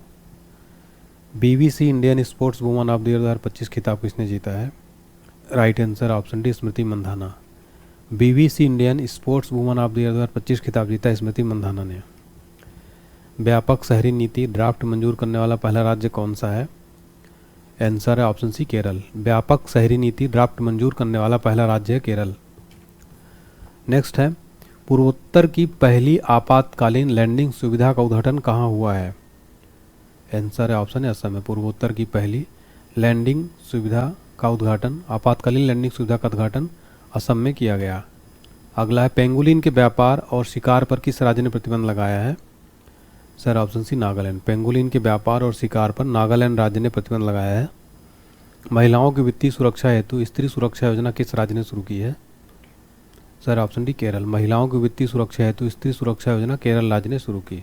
BBC Indian sports woman of the year 2025 खिताब किसने जीता है? Right answer option D Smriti Mandhana. BBC Indian sports woman of the year 2025 खिताब जीता स्मृति मंधाना ने। व्यापक शहरी नीति ड्राफ्ट मंजूर करने वाला पहला राज्य कौन सा है? आंसर है ऑप्शन सी केरल। व्यापक शहरी नीति ड्राफ्ट मंजूर करने वाला पहला राज्य है केरल। नेक्स्ट है, पूर्वोत्तर की पहली आपातकालीन लैंडिंग सुविधा का उद्घाटन कहाँ हुआ है? आंसर है ऑप्शन है असम में। पूर्वोत्तर की पहली लैंडिंग सुविधा का उद्घाटन, आपातकालीन लैंडिंग सुविधा का उद्घाटन असम में किया गया। अगला है, पेंगुलिन के व्यापार और शिकार पर किस राज्य ने प्रतिबंध लगाया है? Sir option C Nagaland. Pangolin के व्यापार और शिकार पर नागालैंड राज्य ने प्रतिबंध लगाया है। महिलाओं की वित्तीय सुरक्षा हेतु स्त्री सुरक्षा योजना किस राज्य ने शुरू की है? Sir option D Kerala. महिलाओं की वित्तीय सुरक्षा हेतु स्त्री सुरक्षा योजना केरल राज्य ने शुरू की।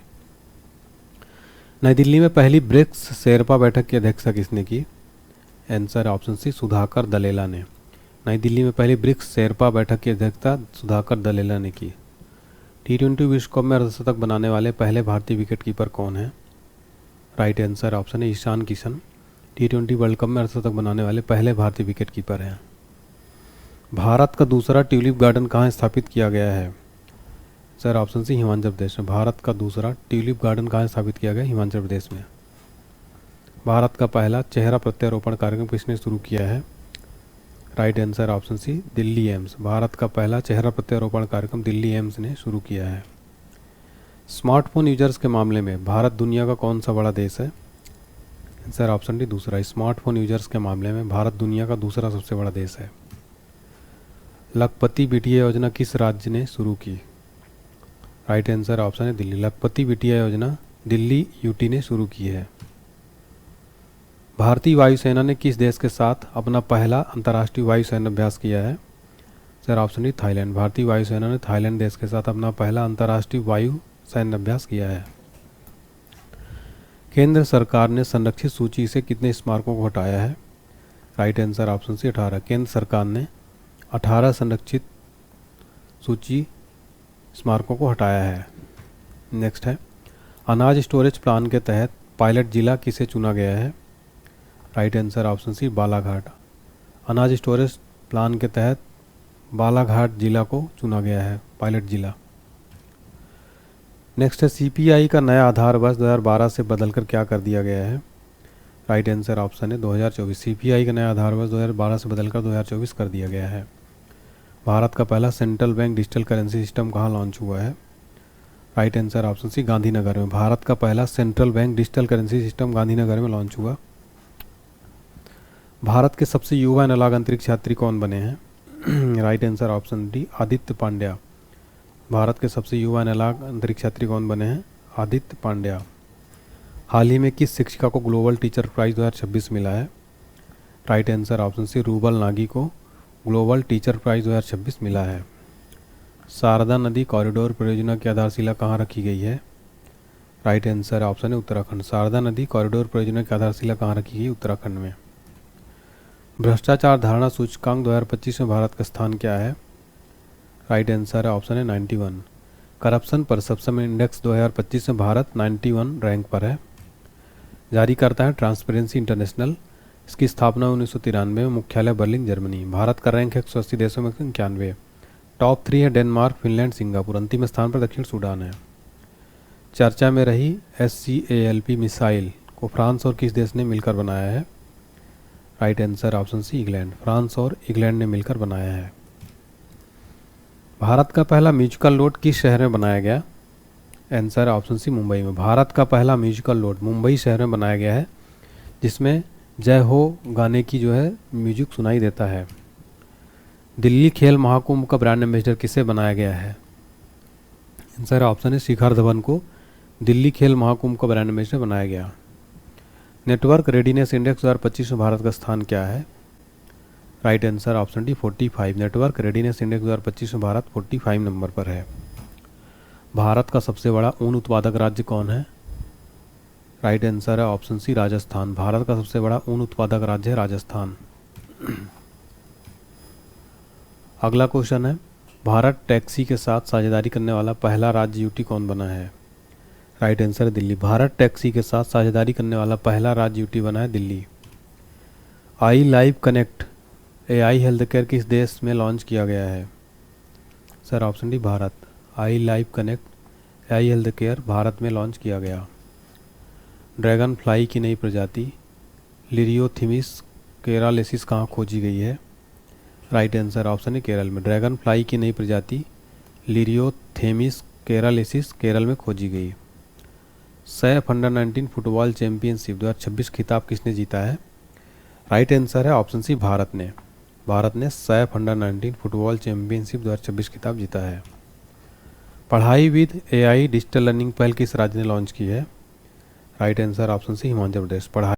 नई दिल्ली में पहली ब्रिक्स शेरपा बैठक की अध्यक्षता किसने की? आंसर ऑप्शन सी सुधाकर दलेला ने। नई दिल्ली में पहली ब्रिक्स शेरपा बैठक की अध्यक्षता सुधाकर दलेला ने की। T20 विश्व कप में अर्धशतक बनाने वाले पहले भारतीय विकेट कीपर कौन है? राइट आंसर ऑप्शन है Ishan Kishan. T20 World Cup में अर्धशतक बनाने वाले पहले भारतीय विकेट कीपर हैं। भारत का दूसरा ट्यूलिप गार्डन कहाँ स्थापित किया गया है? सर ऑप्शन सी हिमाचल प्रदेश में। भारत का दूसरा ट्यूलिप गार्डन कहाँ स्थापित किया गया? हिमाचल प्रदेश में। भारत का पहला चेहरा प्रत्यारोपण कार्यक्रम किसने शुरू किया है? Right answer option C Delhi AIIMS. Bharat का पहला चेहरा प्रत्यारोपण कार्यक्रम दिल्ली एम्स ने शुरू किया है। स्मार्टफोन यूजर्स के मामले में भारत दुनिया का कौन सा बड़ा देश है? आंसर ऑप्शन डी दूसरा। स्मार्टफोन यूजर्स के मामले में भारत दुनिया का दूसरा सबसे बड़ा देश है। लखपति बिटिया योजना किस राज्य ने शुरू की? राइट आंसर ऑप्शन है दिल्ली। लखपति बिटिया योजना दिल्ली यूटी ने शुरू की है। भारतीय वायुसेना ने किस देश के साथ अपना पहला अंतर्राष्ट्रीय वायुसेना अभ्यास किया है? Sir option D Thailand. भारतीय वायुसेना ने थाईलैंड देश के साथ अपना पहला अंतर्राष्ट्रीय वायु सैन्य अभ्यास किया है। केंद्र सरकार ने संरक्षित सूची से कितने स्मारकों को हटाया है? Right answer option C 18। केंद्र सरकार ने 18 संरक्षित सूची स्मारकों को हटाया है। नेक्स्ट है, अनाज स्टोरेज प्लान के तहत पायलट जिला किसे चुना गया है? Right answer option C Balaghat. अनाज स्टोरेज प्लान के तहत बालाघाट जिला को चुना गया है पायलट जिला। नेक्स्ट है, CPI का नया आधार वर्ष 2012 से बदलकर क्या कर दिया गया है? राइट आंसर ऑप्शन है 2024। CPI का नया आधार वर्ष 2012 से बदलकर 2024 कर दिया गया है। भारत का पहला central bank digital currency system कहाँ लॉन्च हुआ है? Right answer option C Gandhinagar में। भारत का पहला central bank digital currency system Gandhinagar में लॉन्च हुआ। भारत के सबसे युवा एनालॉग अंतरिक्ष यात्री कौन बने हैं? Right answer option D Aditya Pandya. Bharat के सबसे युवा एनालॉग अंतरिक्ष यात्री कौन बने हैं? आदित्य पांड्या। हाल ही में किस शिक्षिका को ग्लोबल टीचर प्राइज 2026 मिला है? Right answer option C Rubal Nagi को ग्लोबल टीचर प्राइज़ 2026 मिला है। शारदा नदी कॉरिडोर परियोजना की आधारशिला कहाँ रखी गई है? राइट आंसर ऑप्शन है उत्तराखंड। शारदा नदी कॉरिडोर परियोजना की आधारशिला कहाँ रखी गई? उत्तराखंड में। भ्रष्टाचार धारणा सूचकांक 2025 में भारत का स्थान क्या है? राइट आंसर है ऑप्शन है 91। करप्शन परसेप्शन इंडेक्स 2025 में भारत 91 रैंक पर है। जारी करता है ट्रांसपेरेंसी इंटरनेशनल। इसकी स्थापना 1993 में, मुख्यालय बर्लिन जर्मनी। भारत का रैंक है 180 देशों में 91। टॉप 3 है डेनमार्क, फिनलैंड, सिंगापुर। अंतिम स्थान पर दक्षिण सूडान है। चर्चा में रही SCALP मिसाइल को फ्रांस और किस देश ने मिलकर बनाया है? Right answer option C England. France और इंग्लैंड ने मिलकर बनाया है। भारत का पहला म्यूजिकल नोट किस शहर में बनाया गया? आंसर ऑप्शन सी मुंबई में। भारत का पहला म्यूजिकल नोट मुंबई शहर में बनाया गया है, जिसमें जय हो गाने की जो है म्यूजिक सुनाई देता है। दिल्ली खेल महाकुंभ का ब्रांड एम्बेसडर किसे बनाया गया है? आंसर ऑप्शन है शिखर धवन को दिल्ली खेल महाकुंभ का ब्रांड एम्बेसडर बनाया गया। नेटवर्क रेडीनेस इंडेक्स 2025 में भारत का स्थान क्या है? Right answer option D 45। Network readiness index 2025 में भारत 45 नंबर पर है। भारत का सबसे बड़ा ऊन उत्पादक राज्य कौन है? राइट आंसर है ऑप्शन सी राजस्थान। भारत का सबसे बड़ा ऊन उत्पादक राज्य है राजस्थान। अगला क्वेश्चन है, भारत टैक्सी के साथ साझेदारी करने वाला पहला राज्य यूटी कौन बना है? राइट आंसर है दिल्ली। भारत टैक्सी के साथ साझेदारी करने वाला पहला राज्य यूटी बना है Delhi. I live connect AI health care किस देश में लॉन्च किया गया है? Sir option D Bharat. I live connect AI health care Bharat में लॉन्च किया गया। ड्रैगन फ्लाई की नई प्रजाति लिरियोथिमिस केरालेसिस कहाँ खोजी गई है? राइट आंसर ऑप्शन है केरल में। ड्रैगन फ्लाई की नई प्रजाति लिरियोथेमिस केरालेसिस केरल में खोजी गई। सैफ अंडर-19 फुटबॉल चैंपियनशिप 2026 खिताब किसने जीता है? राइट आंसर है ऑप्शन सी भारत ने। भारत ने सैफ अंडर-19 फुटबॉल चैंपियनशिप 2026 खिताब जीता है। पढ़ाई विद AI डिजिटल लर्निंग पहल किस राज्य ने लॉन्च की है? Right answer option C Himachal Pradesh. पढ़ाई